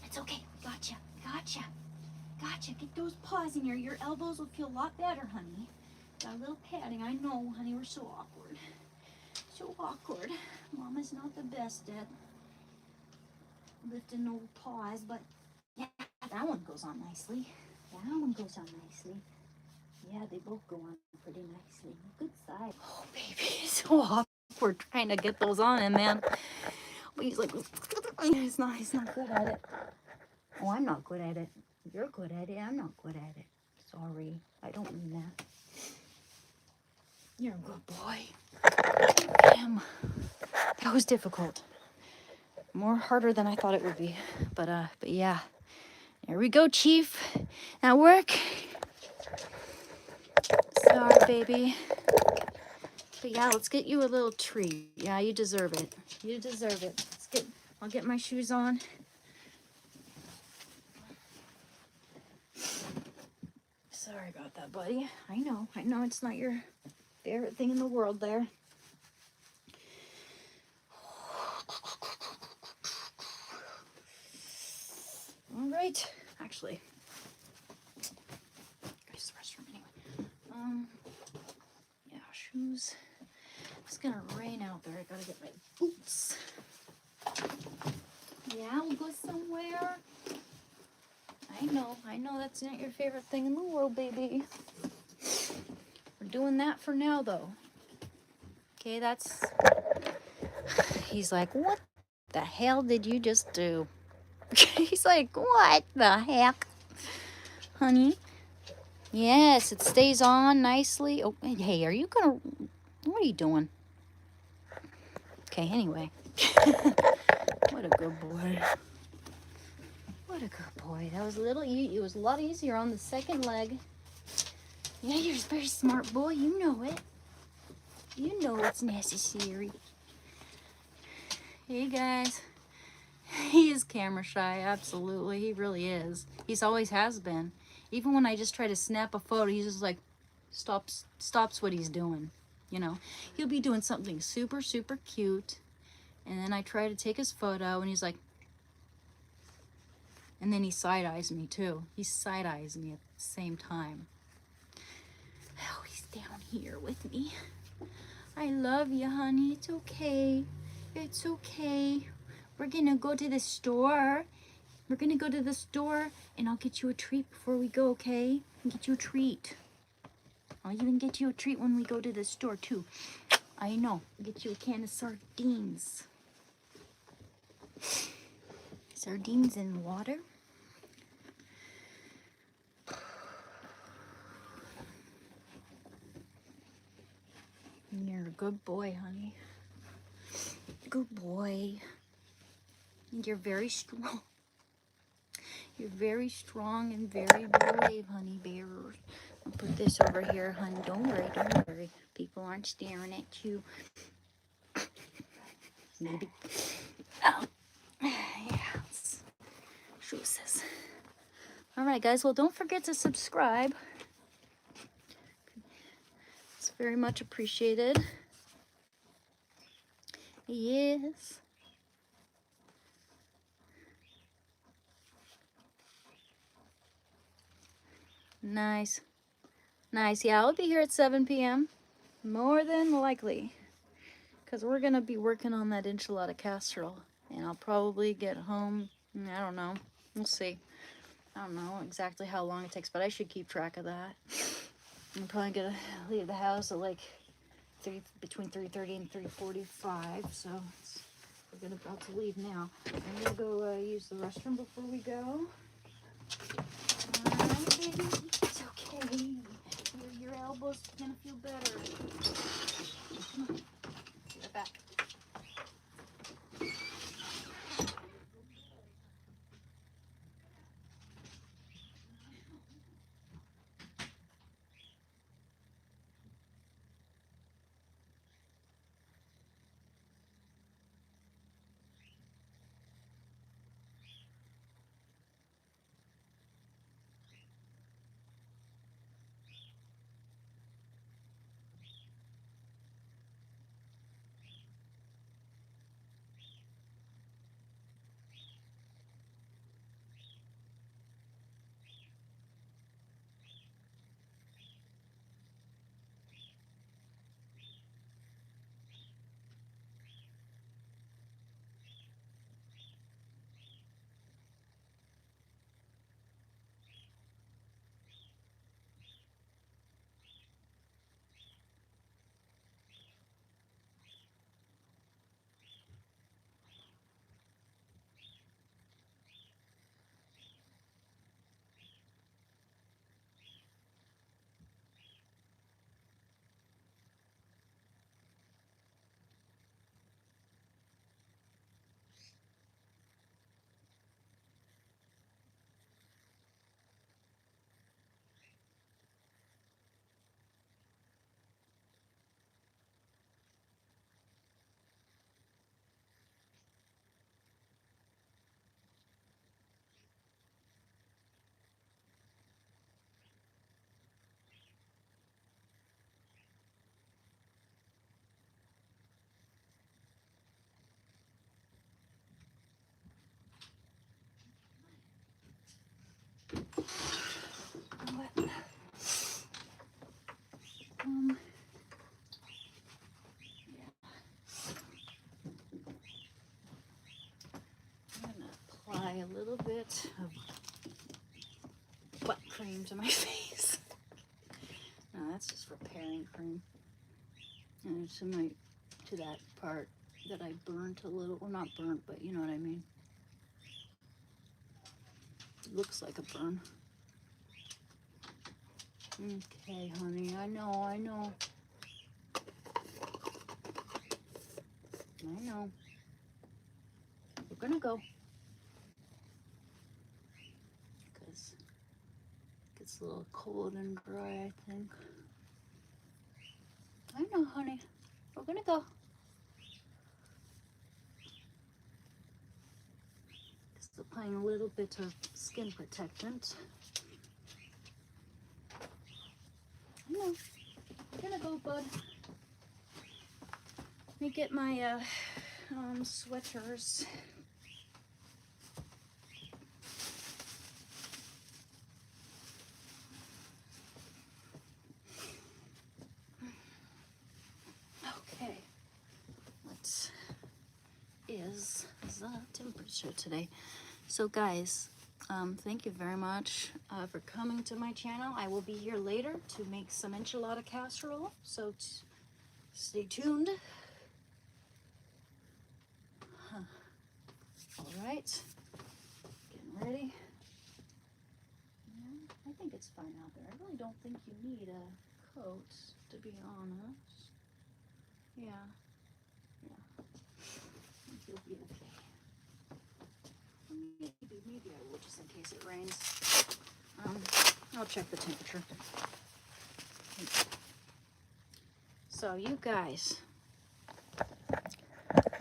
It's okay. Gotcha. Get those paws in here. Your elbows will feel a lot better, honey. Got a little padding. I know, honey. We're so awkward. Mama's not the best at lifting old paws, but yeah, that one goes on nicely. Yeah, they both go on pretty nicely. Good size. Oh, baby, it's so awkward trying to get those on him, man. He's like, he's not good at it. Oh, I'm not good at it. You're good at it. I'm not good at it. Sorry, I don't mean that. You're a good boy. Damn, that was difficult. More harder than I thought it would be. But yeah. Here we go, Chief. Now work. Sorry, baby. But yeah, let's get you a little treat. Yeah, you deserve it. You deserve it. I'll get my shoes on. Sorry about that, buddy. I know it's not your favorite thing in the world there. All right. Actually, use the restroom anyway. Yeah, shoes. It's gonna rain out there. I gotta get my boots. Yeah, we'll go somewhere. I know that's not your favorite thing in the world, baby. We're doing that for now, though. Okay, that's... He's like, what the hell did you just do? He's like, what the heck? Honey? Yes, it stays on nicely. Oh, hey, are you gonna... What are you doing? Okay, anyway. What a good boy. What a good boy. That was a little... It was a lot easier on the second leg. Yeah, you're a very smart boy. You know it. You know it's necessary. Hey, guys. He is camera shy, absolutely. He really is. He's always has been. Even when I just try to snap a photo, he's just like, stops what he's doing. You know, he'll be doing something super, super cute. And then I try to take his photo and he's like, and then he side-eyes me too. He side-eyes me at the same time. Oh, he's down here with me. I love you, honey. It's okay. It's okay. We're gonna go to the store. We're gonna go to the store and I'll get you a treat before we go, okay? I'll get you a treat. I'll even get you a treat when we go to the store too. I know. I'll get you a can of sardines. Sardines and water. You're a good boy, honey. Good boy. You're very strong. You're very strong and very brave, honey bear. I'll put this over here, honey. Don't worry. People aren't staring at you. Maybe. Oh. Yeah. Shoes. Alright, guys. Well, don't forget to subscribe. It's very much appreciated. Yes. Nice. Yeah, I'll be here at 7 p.m. More than likely. Because we're going to be working on that enchilada casserole. And I'll probably get home, I don't know. We'll see. I don't know exactly how long it takes, but I should keep track of that. I'm probably going to leave the house at like between 3:30 and 3:45. So we're about to leave now. I'm going to go use the restroom before we go. Alright, baby. It's okay. Your elbow's going to feel better. Come on. Be right back. a little bit of butt cream to my face. No, that's just repairing cream. And to that part that I burnt a little, well, not burnt, but you know what I mean. It looks like a burn. Okay, honey, I know. I know. We're gonna go. Because it gets a little cold and dry, I think. I know, honey. We're gonna go. Just applying a little bit of skin protectant. I know. We're gonna go, bud. Let me get my sweaters. Okay. What is the temperature today? So guys, thank you very much for coming to my channel. I will be here later to make some enchilada casserole, so stay tuned. All right, getting ready. Yeah, I think it's fine out there. I really don't think you need a coat, to be honest. Yeah. I think you'll be okay. Maybe I will, just in case it rains. I'll check the temperature. So you guys,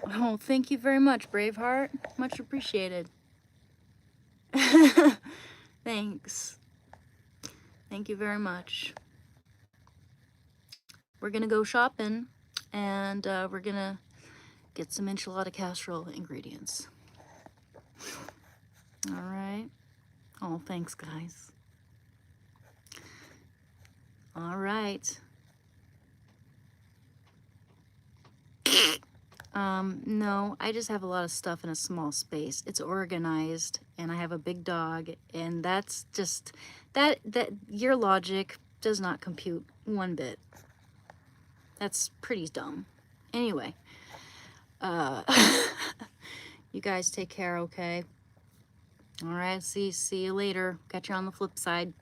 oh, thank you very much, Braveheart. Much appreciated. Thanks. Thank you very much. We're gonna go shopping, and we're gonna get some enchilada casserole ingredients. All right. Oh, thanks, guys. All right. No, I just have a lot of stuff in a small space. It's organized, and I have a big dog, and that's just, that your logic does not compute one bit. That's pretty dumb. Anyway, you guys take care, okay? All right, see you later. Catch you on the flip side.